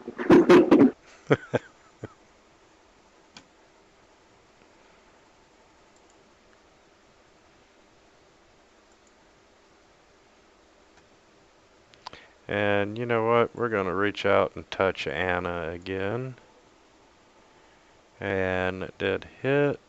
And you know what? We're going to reach out and touch Anna again. And it did hit.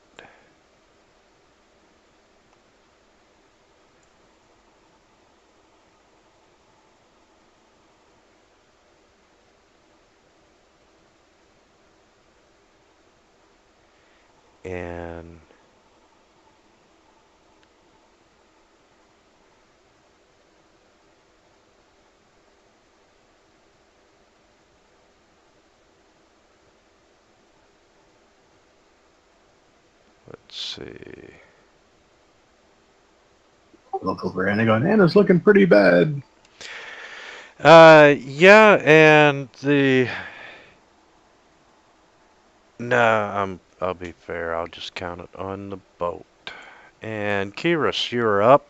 And let's see. Look over and I go, Anna's looking pretty bad. Yeah, and the I'll be fair. I'll just count it on the boat. And Kyrus, you're up.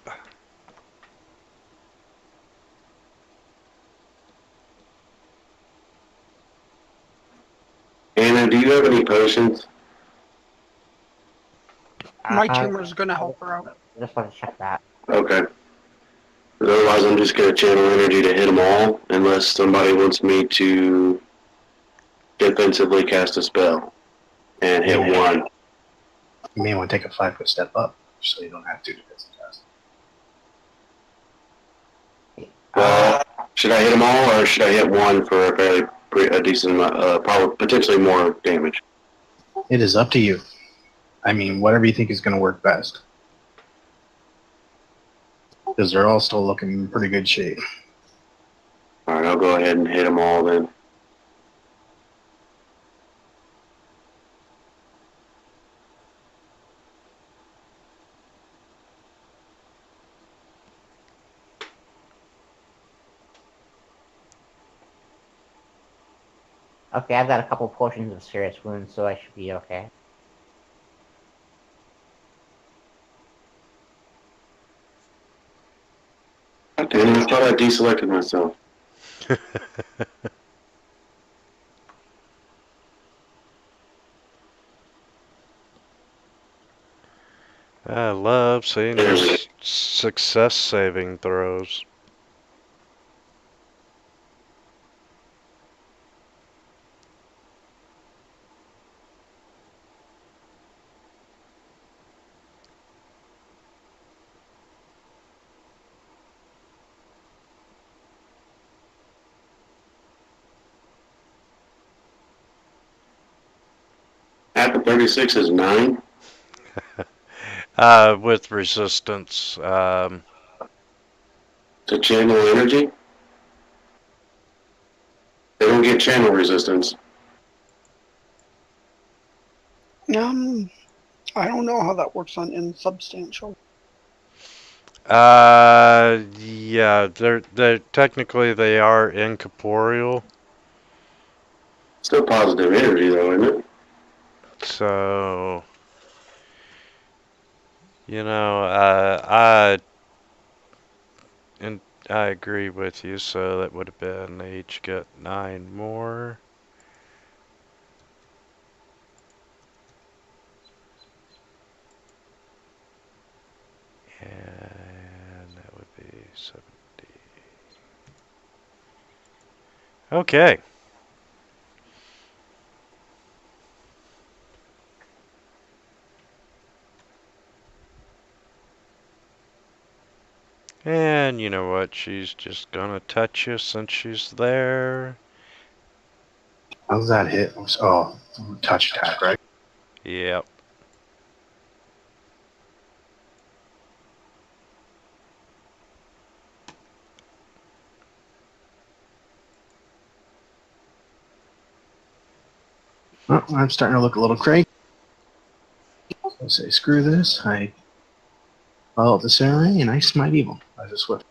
Anna, do you have any potions? My tumor's gonna help her out. I just want to check that. Okay. Otherwise, I'm just going to channel energy to hit them all, unless somebody wants me to defensively cast a spell and hit one. You may want to take a 5-foot step up so you don't have to defensive test. Well, should I hit them all, or should I hit one for a decent, probably potentially more damage? It is up to you. I mean, whatever you think is going to work best. Because they're all still looking in pretty good shape. All right, I'll go ahead and hit them all then. Okay, I've got a couple portions of serious wounds, so I should be okay. God damn it, I thought I deselected myself. I love seeing those success saving throws. After 36 is 9. With resistance. To channel energy. They don't get channel resistance. I don't know how that works on insubstantial. Yeah, they're technically they are incorporeal. Still positive energy though, isn't it? So, I And I agree with you, so that would have been they each get 9 more. And that would be 70. Okay. And you know what? She's just gonna touch you since she's there. How's that hit? Oh, touch attack, right? Yep. Oh, I'm starting to look a little cranky. I say, screw this. I follow the samurai and I smite evil. I just swift.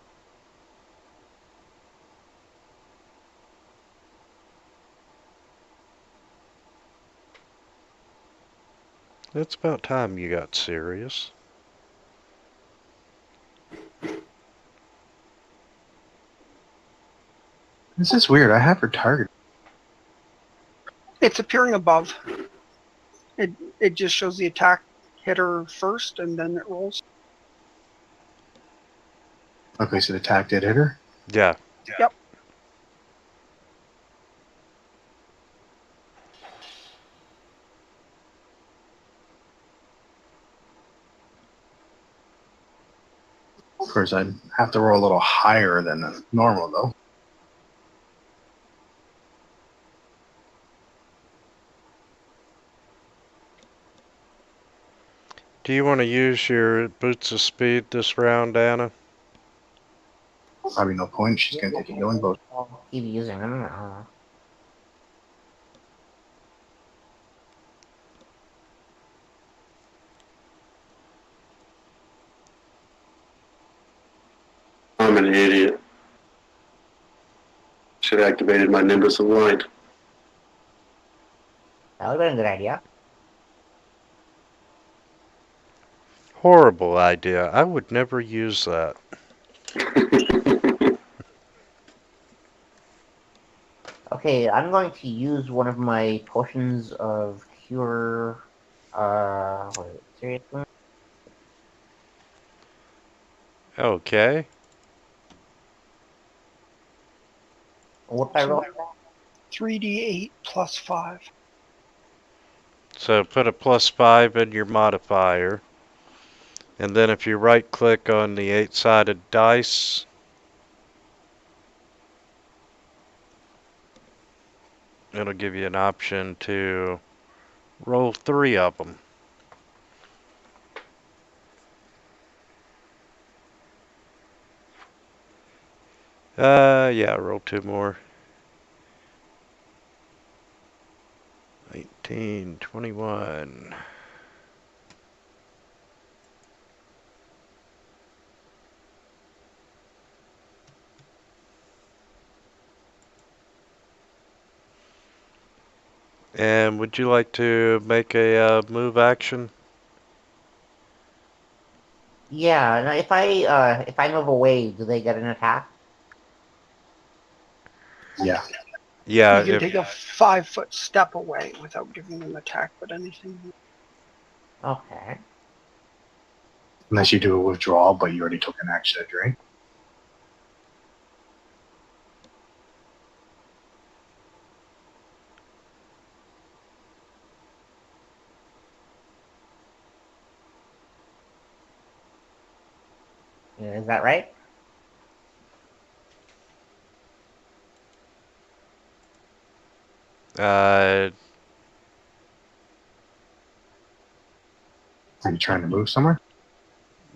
It's about time you got serious. This is weird. I have her target. It's appearing above. It just shows the attack hit her first, and then it rolls. Okay, so the attack did hit her. Yeah. Yep. Of course, I'd have to roll a little higher than normal, though. Do you want to use your boots of speed this round, Anna? Probably no point. She's going to take a healing potion. I'll keep using them. I'm an idiot. Should have activated my Nimbus of Light. That would have been a good idea. Horrible idea. I would never use that. Okay, I'm going to use one of my potions of cure. What is it? Serious wound? Okay. What did I roll? 3d8 plus 5. So put a +5 in your modifier. And then if you right click on the 8-sided dice, it'll give you an option to roll 3 of them. Yeah, roll 2 more. 19, 21. And would you like to make a move action? Yeah, now if I move away, do they get an attack? Yeah. Yeah, You can if take a 5-foot step away without giving them attack, but anything. Okay. Unless you do a withdrawal, but you already took an action to drink. Is that right? uh, Are you trying to move somewhere?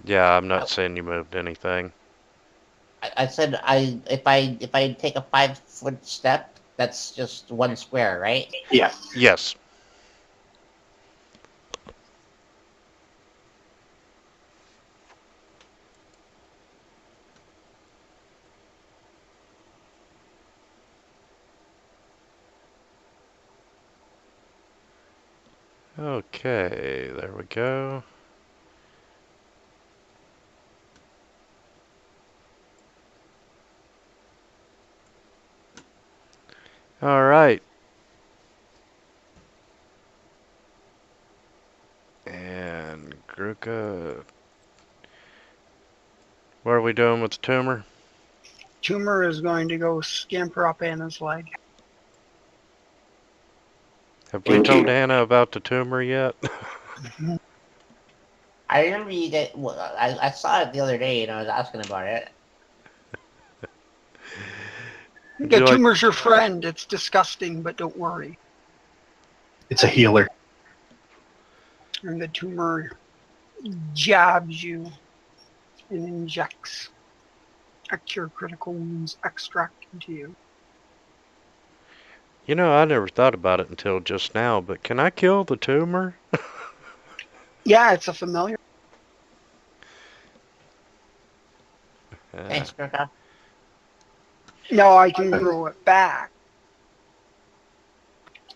yeah, I'm not saying you moved anything. I said if I take a 5-foot step, that's just one square, right? Yeah. Yes. Okay, there we go. All right. And Gruka. What are we doing with the tumor? Tumor is going to go scamper up Anna's leg. Have we Thank told you. Anna about the tumor yet? I remember you get. Well, I saw it the other day and I was asking about it. Would The you like? tumor's your friend. It's disgusting, but don't worry. It's a healer. And the tumor jabs you and injects a cure critical wounds extract into you. You know, I never thought about it until just now, but can I kill the tumor? Yeah, it's a familiar. Thanks, Kirka. No, I can grow it back,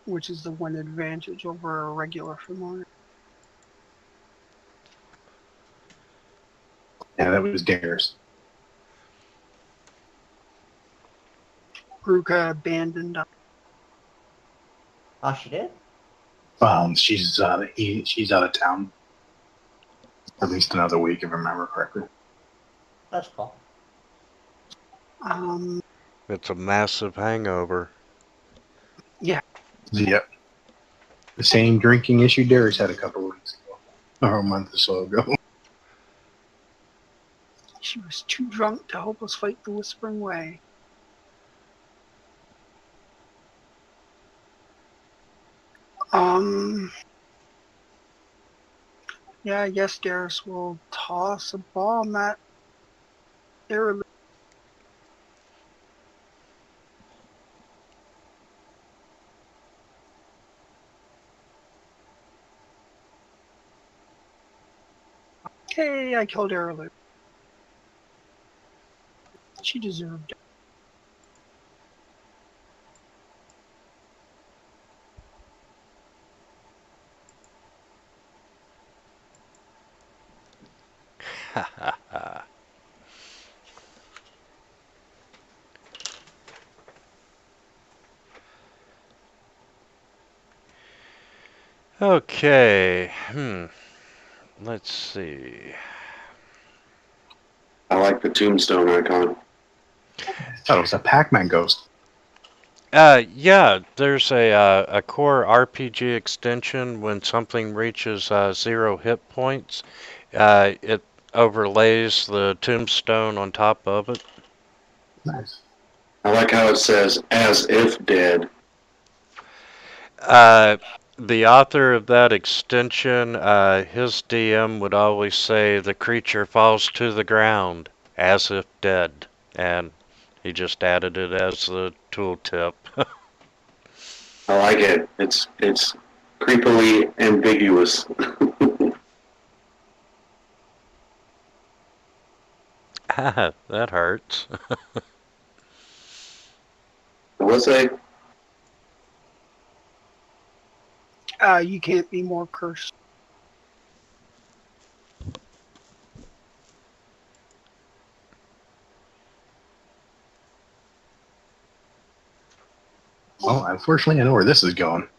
which is the one advantage over a regular familiar. Yeah, that was Dare's. Ruka abandoned. Oh, she did? She's out of town. At least another week, if I remember correctly. That's cool. It's a massive hangover. Yep. The same drinking issue Dare's had a couple of weeks ago, or a month or so ago. She was too drunk to help us fight the Whispering Way. Yeah, I guess Darius will toss a bomb at Aerolith. Hey, I killed Aerolith. She deserved it. Ha ha ha. Okay. Let's see. I like the tombstone icon. I thought it was a Pac-Man ghost. Yeah, there's a core RPG extension. When something reaches 0 hit points, it overlays the tombstone on top of it. Nice. I like how it says as if dead. The author of that extension, his DM would always say the creature falls to the ground as if dead, and he just added it as the tooltip. I like it. It's creepily ambiguous. That hurts. What's that? You can't be more cursed. Well, unfortunately, I know where this is going.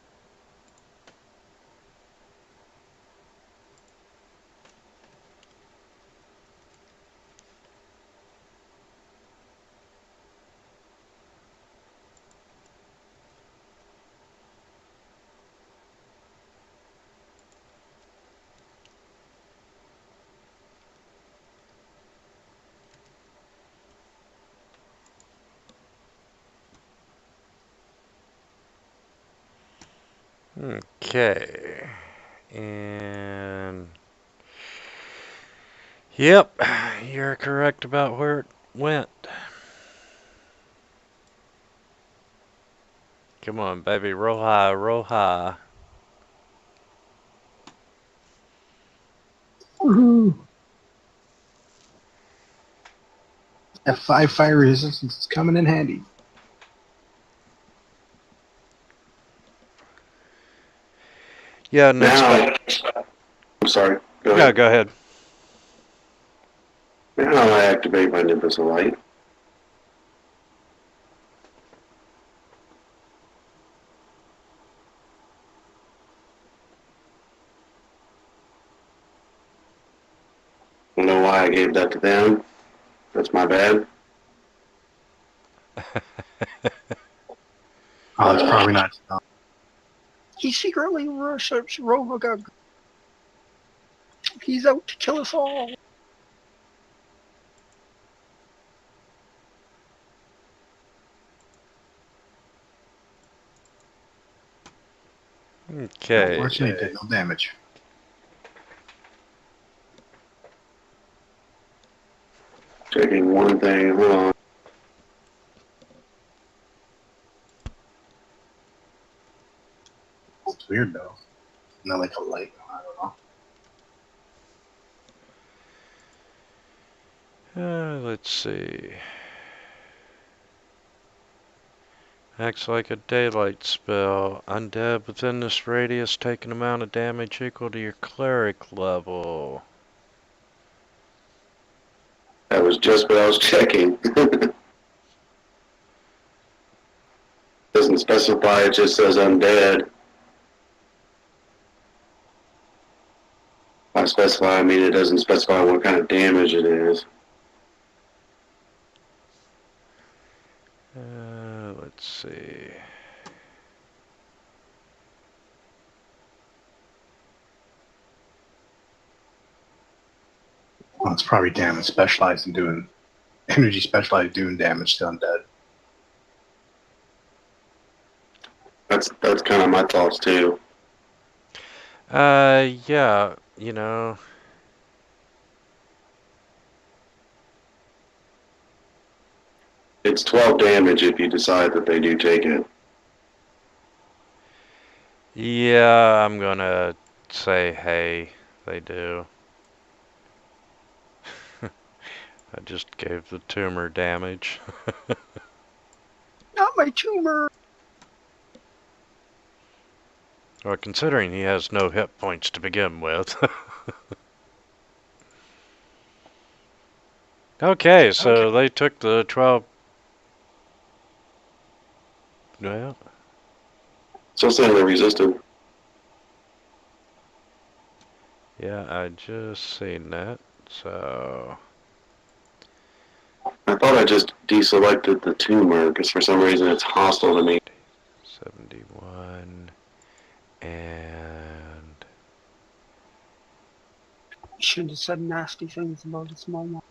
Okay. And yep, you're correct about where it went. Come on, baby, roll high, roll high. Woohoo! F5 fire resistance is coming in handy. Yeah, next Now, up. I'm sorry. Go No, ahead. go ahead. Now I activate my Nimbus of Light. I gave that to them. That's my bad. Oh, it's probably not. He secretly worships Rovagug. He's out to kill us all. Okay. Unfortunately, did no damage. Checking one thing. Hold on. It's weird though. Not like a light. I don't know. Let's see. Acts like a daylight spell. Undead within this radius take an amount of damage equal to your cleric level. That was just what I was checking. Doesn't specify, it just says undead. By specify, I mean it doesn't specify what kind of damage it is. Let's see. Well, it's probably damage specialized in doing energy specialized doing damage to undead. That's kind of my thoughts too. Yeah, you know. It's 12 damage if you decide that they do take it. Yeah, I'm gonna say, hey, they do. I just gave the tumor damage. Not my tumor. Well, considering he has no hit points to begin with. Okay, so they took the 12. Well, Still saying they're resistant. yeah, I just seen that. So, I thought I just deselected the tumor because for some reason it's hostile to me. 71 and Shouldn't have said nasty things about a small one.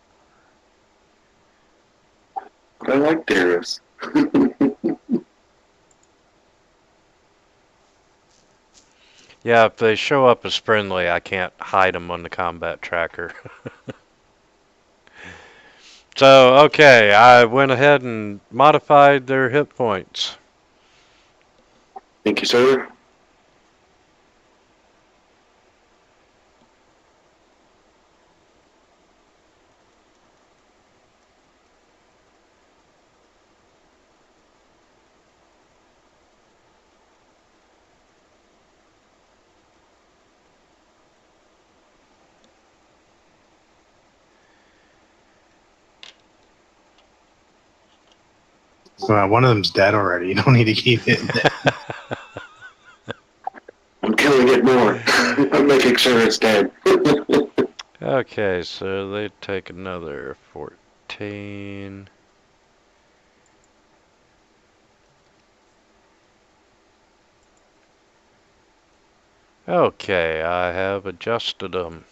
But I like Darius. yeah, if they show up as friendly, I can't hide them on the combat tracker. So, okay, I went ahead and modified their hit points. Thank you, sir. One of them's dead already. You don't need to keep it. I'm killing it more. I'm making sure it's dead. Okay, so they take another 14. Okay, I have adjusted them.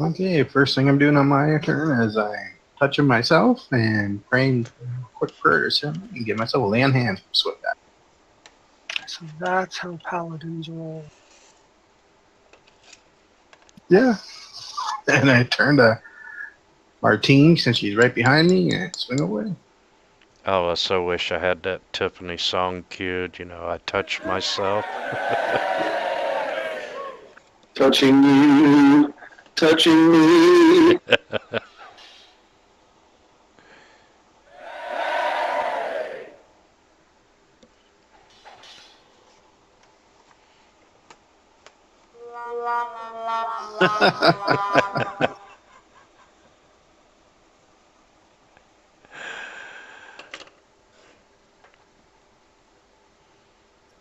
Okay, first thing I'm doing on my turn is I touching myself and praying quick prayers and give myself a lay on hands from swift action. So that's how paladins roll. Yeah. And I turn to Martine since she's right behind me and swing away. Oh, I so wish I had that Tiffany song queued. You know, I touch myself. Touching you, touching me.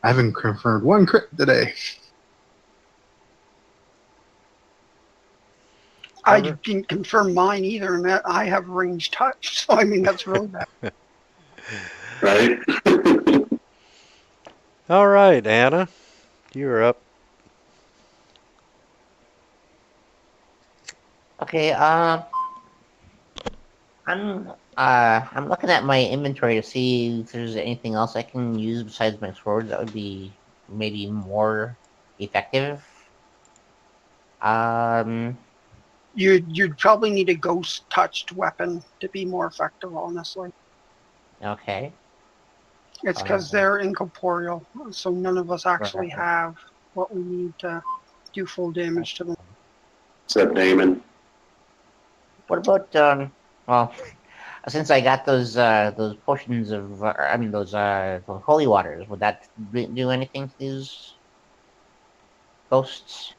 I haven't confirmed one crit today. I Alright. didn't confirm mine either, and that I have range touch, so I mean that's really bad. Right? All right, Anna, you're up. Okay, I'm looking at my inventory to see if there's anything else I can use besides my swords that would be maybe more effective. Um, You'd probably need a ghost touched weapon to be more effective, honestly. okay. It's because Um, they're incorporeal, so none of us actually right. have what we need to do full damage to them. Except Damon. What about well, since I got those potions of I mean those holy waters, would that do anything to these ghosts?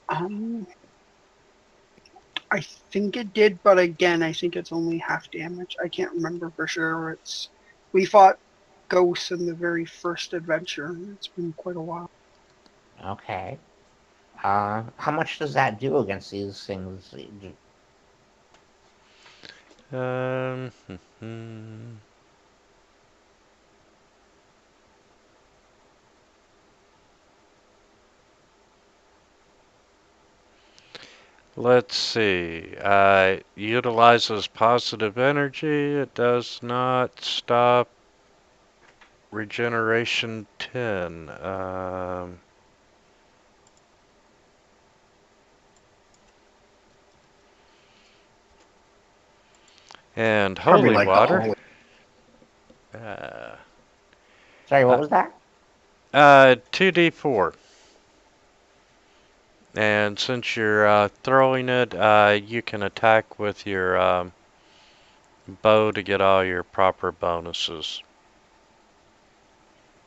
Um, I think it did, but again, I think it's only half damage. I can't remember for sure. We fought ghosts in the very first adventure. It's been quite a while. Okay. How much does that do against these things? Um, hmm. Let's see. Utilizes positive energy. It does not stop regeneration 10. And Probably holy like the water. holy. Uh, Sorry, what was that? 2d4. And since you're throwing it, you can attack with your bow to get all your proper bonuses.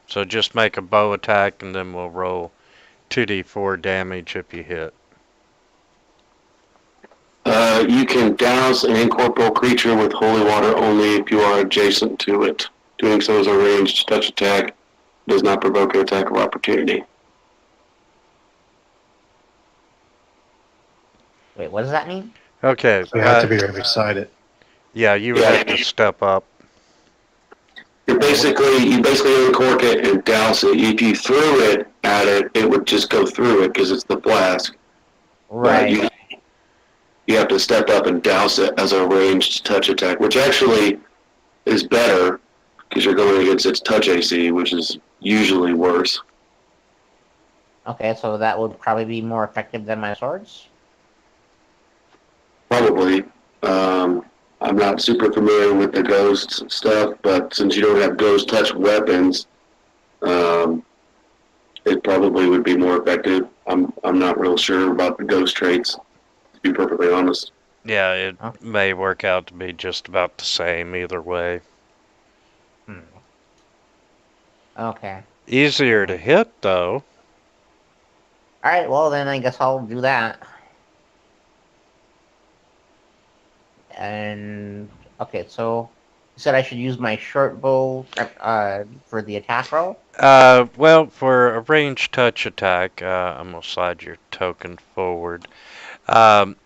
So just make a bow attack and then we'll roll 2d4 damage if you hit. You can douse an incorporeal creature with holy water only if you are adjacent to it. Doing so is a ranged touch attack. Does not provoke an attack of opportunity. Wait, what does that mean? Okay, So you have to be right beside it. yeah, you would have to step up. You basically uncork it and douse it. If you threw it at it, it would just go through it because it's the flask. But Right. you have to step up and douse it as a ranged touch attack, which actually is better because you're going against its touch AC, which is usually worse. Okay, so that would probably be more effective than my swords. Probably. I'm not super familiar with the ghost stuff, but since you don't have ghost touch weapons, um, it probably would be more effective. I'm not real sure about the ghost traits, to be perfectly honest. Yeah, it Oh, may work out to be just about the same either way. hmm. Okay. Easier to hit though. All right. Well, then I guess I'll do that. And okay, so you said I should use my short bow for the attack roll. Well, for a ranged touch attack, I'm gonna slide your token forward. Um,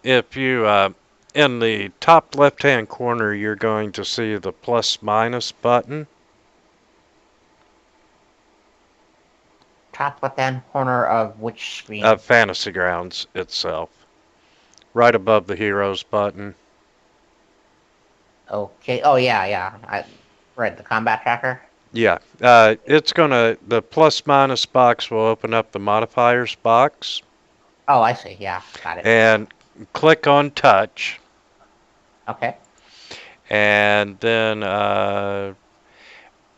if you, in the top left-hand corner, you're going to see the plus minus button. Top left hand corner of which screen? Of Fantasy Grounds itself, right above the heroes button. Okay. Oh yeah, yeah. Right, the combat tracker. Yeah, the plus minus box will open up the modifiers box Oh, I see. Yeah, got it. and click on touch, Okay. and then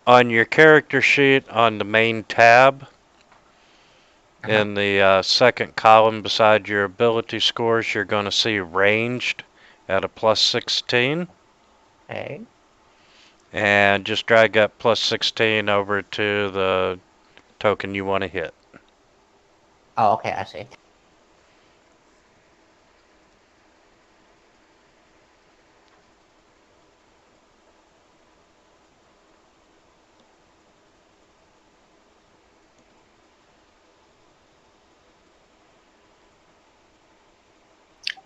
on your character sheet on the main tab Uh-huh. in the second column beside your ability scores, you're going to see ranged at a plus 16. Okay. And just drag that plus 16 over to the token you want to hit. Oh, okay. I see.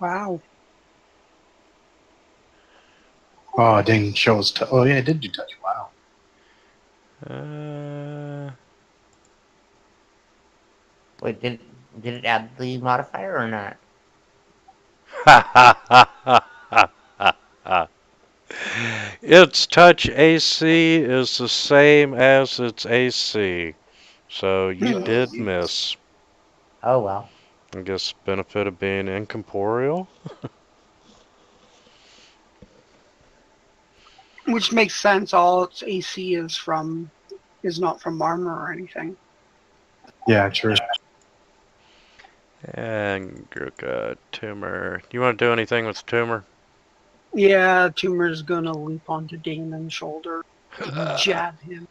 Wow. Oh, it didn't show us. Oh, yeah, it did do touch. Wow. Uh, Wait, did it add the modifier or not? its touch AC is the same as its AC. So you Hmm. did miss. Oh well. I guess benefit of being incorporeal. Which makes sense. All its AC is not from armor or anything. Yeah, true. And tumor. You want to do anything with the tumor? Yeah, Tumor's gonna leap onto Damon's shoulder and jab him.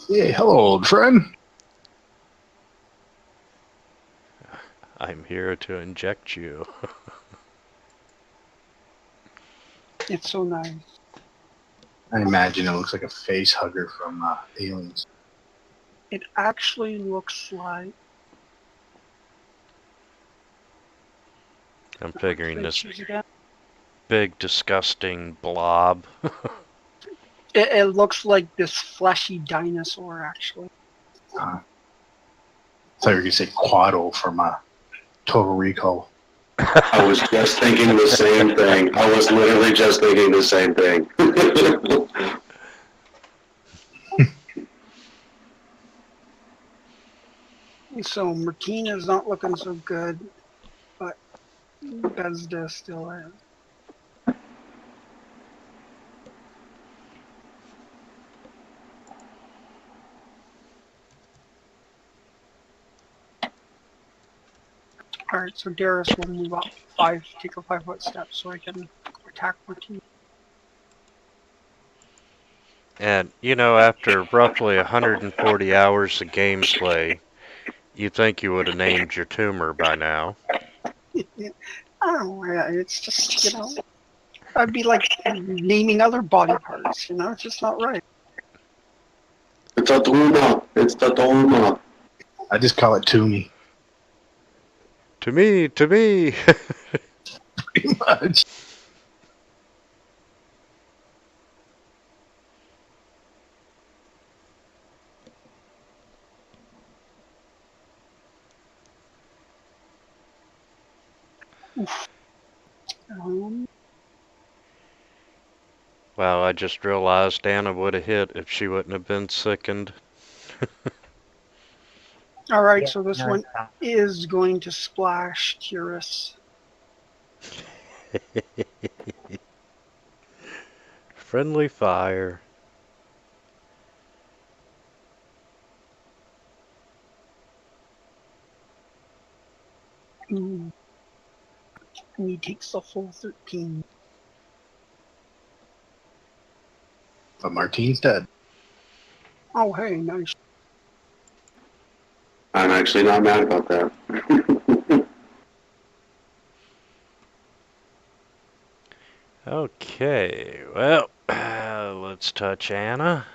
Hey, hello, old friend. I'm here to inject you. It's so nice. I imagine it looks like a face hugger from Aliens. It actually looks like I'm figuring this pictures again. big, disgusting blob. It looks like this fleshy dinosaur, actually. I thought you were going to say Quado from Total Recall. I was just thinking the same thing. I was literally just thinking the same thing. So Martina's not looking so good, but Bethesda still is. Alright, so Darius will move up take a 5-foot step so I can attack Martina. And, after roughly 140 hours of gameplay, you think you would have named your tumor by now. Oh, yeah, it's just, I'd be like naming other body parts, it's just not right. It's a tumor. It's the tumor. I just call it Toomey. To me, to me. Pretty much. Um, Wow, I just realized Anna would have hit if she wouldn't have been sickened. Alright, Yeah, so this no, one it's not. is going to splash Curious. Friendly fire. Ooh. And he takes the full 13. But Martine's dead. Oh, hey, nice. I'm actually not mad about that. Okay, well, let's touch Anna.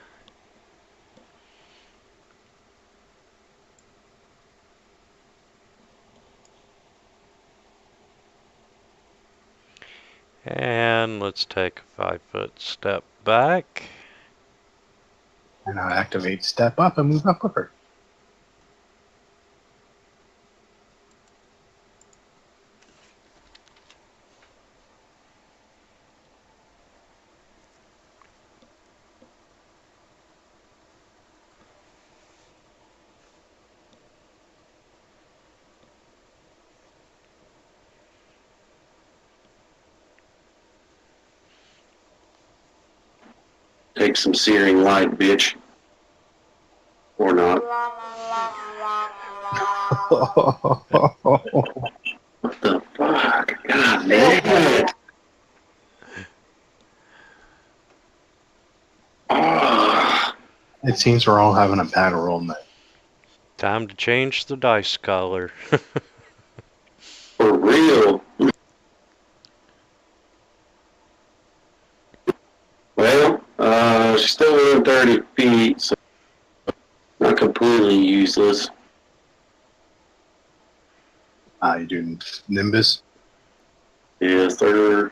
And let's take a 5-foot step back. And I'll activate Step Up and move up with her. Take some searing light, bitch. Or not. What the fuck? God damn it. Ah, It seems we're all having a bad roll night. Time to change the dice color. for real. Well, she's still within 30 feet, so not completely useless. You're doing Nimbus. Yes, sir.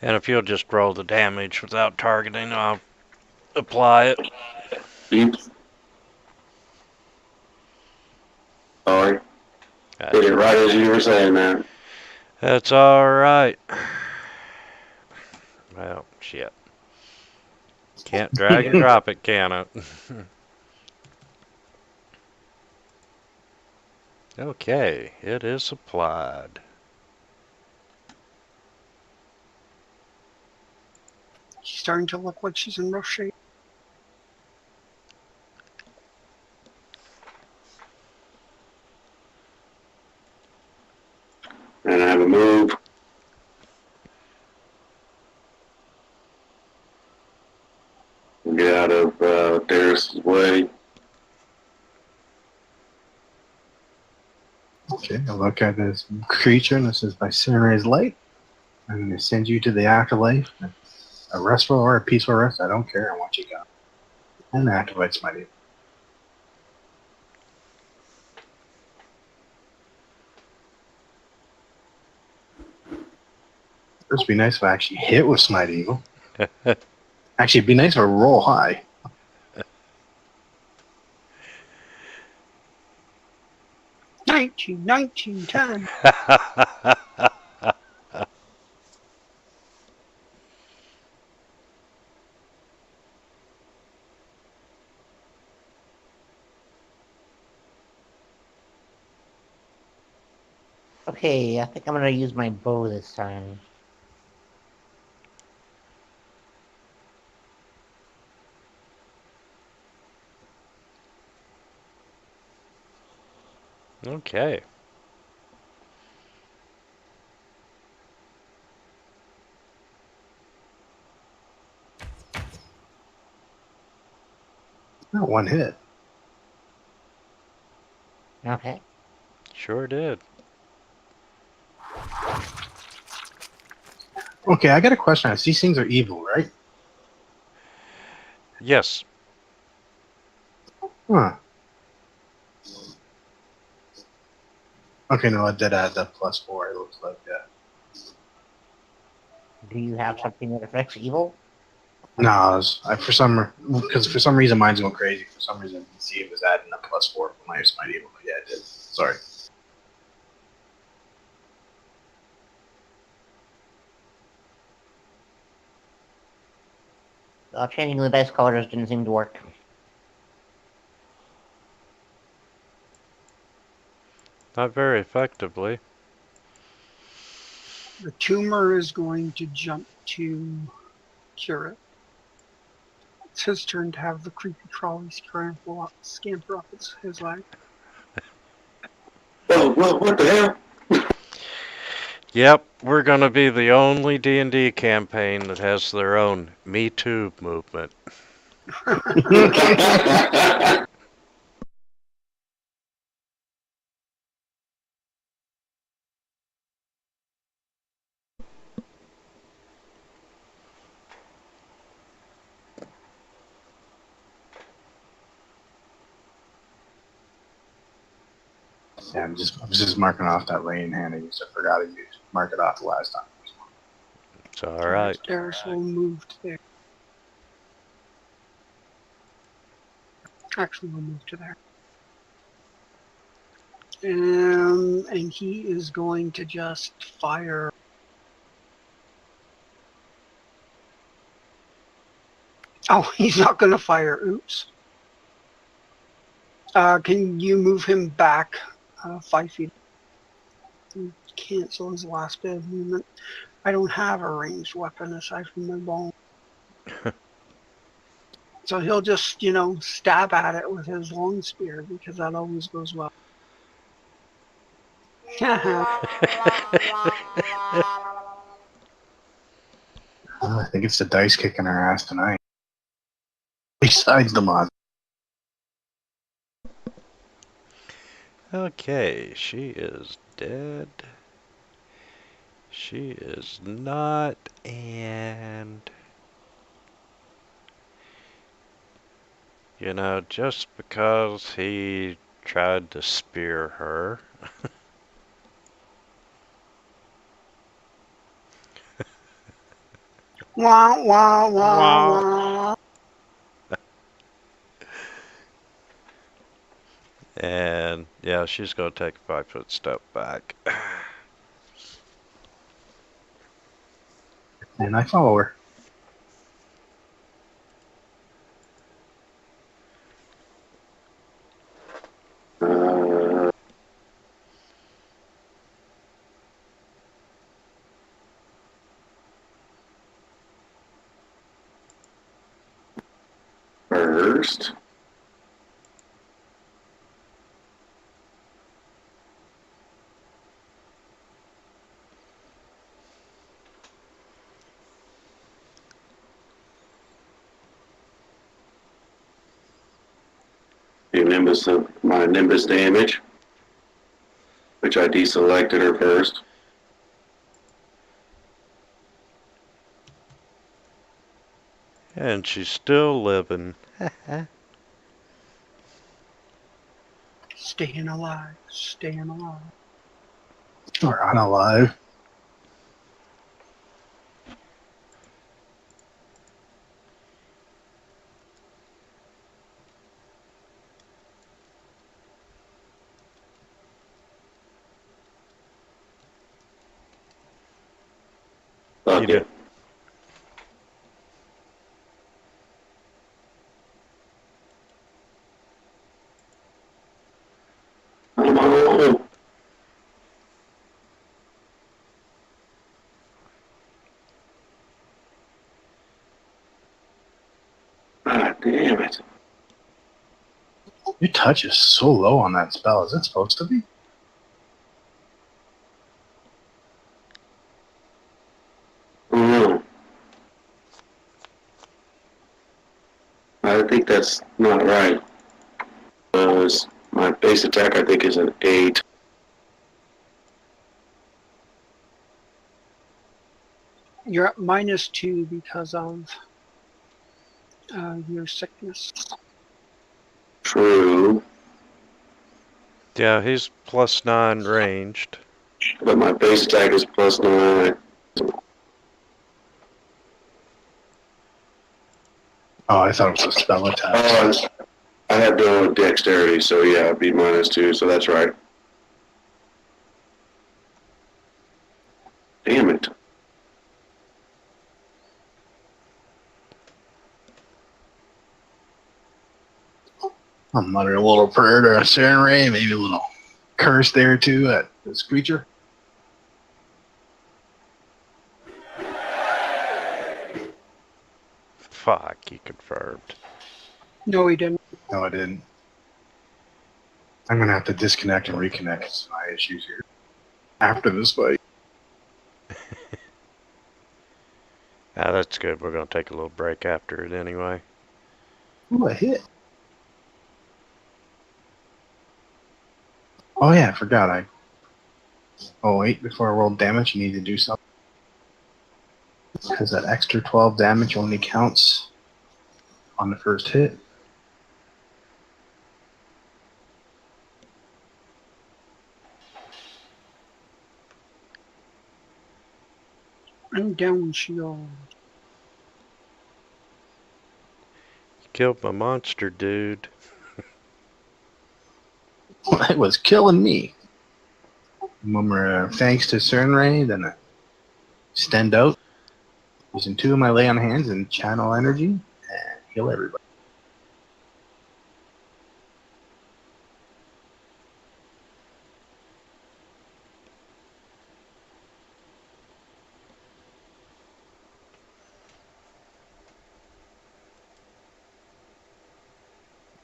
And if you'll just roll the damage without targeting, I'll apply it. Oops. Sorry. Did Gotcha. it right as you were saying that. That's alright. Well, shit. Can't drag and drop it, can it? Okay, it is applied. She's starting to look like she's in rough shape. And I have a move. Get out of Darius' way. Okay, I look at this creature and it says, by Sunrise Light, I'm going to send you to the afterlife. A restful or a peaceful rest, I don't care. I want you gone. And activates my name. First, it'd be nice if I actually hit with Smite Eagle. Actually, it'd be nice if I roll high. Nineteen, 10. Okay, I think I'm gonna use my bow this time. Okay. Not one hit. Okay. Sure did. Okay, I got a question. These things are evil, right? Yes. Huh. Okay, no, I did add that +4. It looks like that. Do you have something that affects evil? No, for some reason mine's going crazy. For some reason, you see it was adding a +4 for my Smite Eagle. Yeah, it did. Sorry. Changing the dice colors didn't seem to work. Not very effectively. The tumor is going to jump to cure it. It's his turn to have the creepy crawly scamper up his leg. Whoa, what the hell? Yep, we're gonna be the only D&D campaign that has their own Me Too movement. Yeah, I was just marking off that lane hand I used. I forgot to mark it off the last time. It's alright. Darius will move to there. Actually, we'll move to there. And he is going to just fire. Oh, he's not going to fire. Oops. Can you move him back 5 feet? Cancel his last bit of movement. I don't have a ranged weapon aside from my ball. So he'll just, stab at it with his long spear because that always goes well. I think it's the dice kicking our ass tonight. Besides the mod. Okay, she is dead. She is not, and You know, just because he tried to spear her. Wah, wah, wah, Wow. wah. And yeah, she's gonna take a 5-foot step back. And I follow her. Uh, first, the Nimbus of my Nimbus damage, which I deselected her first. And she's still living. Staying alive, staying alive. Or unalive. You Fuck did. it. Oh, God damn it. Your touch is so low on that spell. Is it supposed to be? Oh, I think that's not right. Because my base attack, I think, is an 8. You're at -2 because of your sickness. True. Yeah, he's +9 ranged. But my base attack is +9. Oh, I thought it was a spell attack. Oh, I have no dexterity, so yeah, it'd be -2, so that's right. Damn it. I'm muttering a little prayer to a Siren Ray, maybe a little curse there too at this creature. Fuck, he confirmed. No, he didn't. No, I didn't. I'm gonna have to disconnect and reconnect. It's my issues here. After this fight. Ah, that's good. We're gonna take a little break after it anyway. Ooh, a hit. Oh yeah, I forgot. Oh wait, before I roll damage, you need to do something. Because that extra 12 damage only counts on the first hit. I'm down shield. You killed my monster, dude. It was killing me. Remember, thanks to Cern Ray, then I stand out, using 2 of my lay on hands and channel energy, and heal everybody.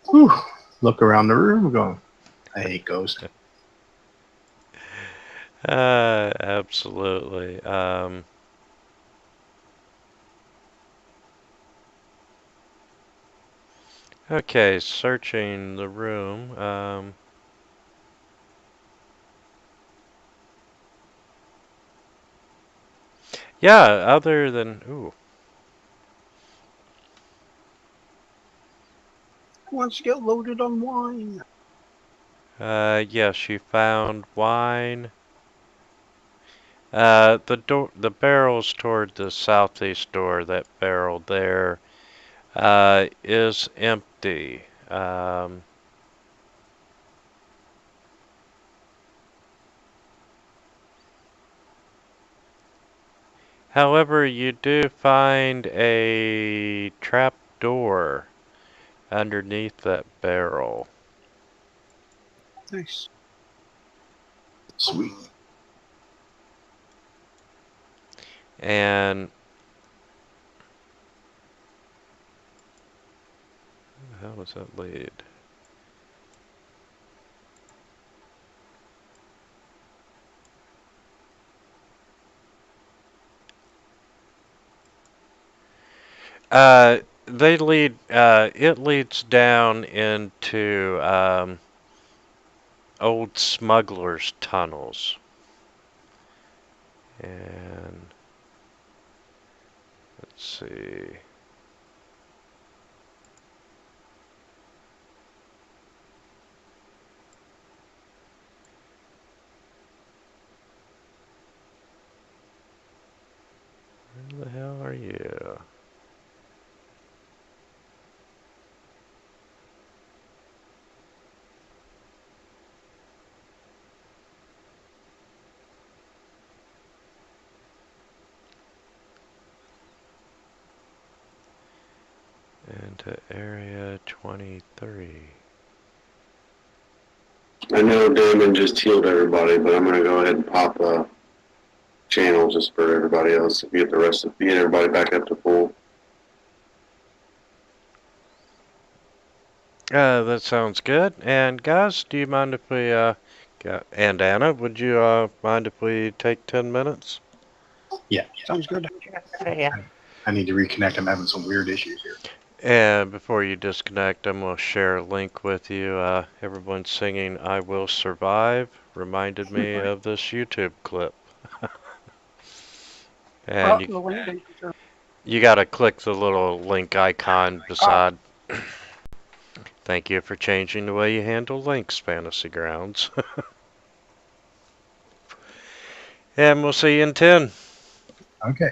Whew. Look around the room, going, I hate ghosts. Absolutely. Okay, searching the room. Yeah, other than ooh, Who wants to get loaded on wine? Yes, you found wine. The barrel's toward the southeast door. That barrel there is empty. However, you do find a trap door underneath that barrel. Nice. Sweet. And how does that lead? They lead. It leads down into old smugglers' tunnels. And let's see. Where the hell are you? Into area 23. I know Damon just healed everybody, but I'm gonna go ahead and pop a channel just for everybody else to get get everybody back up to full. That sounds good. And guys, do you mind if we and Anna, would you mind if we take 10 minutes? Yeah. Sounds good. Yeah. I need to reconnect. I'm having some weird issues here. And before you disconnect, I'm going to share a link with you. Everyone singing I Will Survive reminded me of this YouTube clip. And The link is sure. you got to click the little link icon beside. Thank you for changing the way you handle links, Fantasy Grounds. And we'll see you in 10. Okay.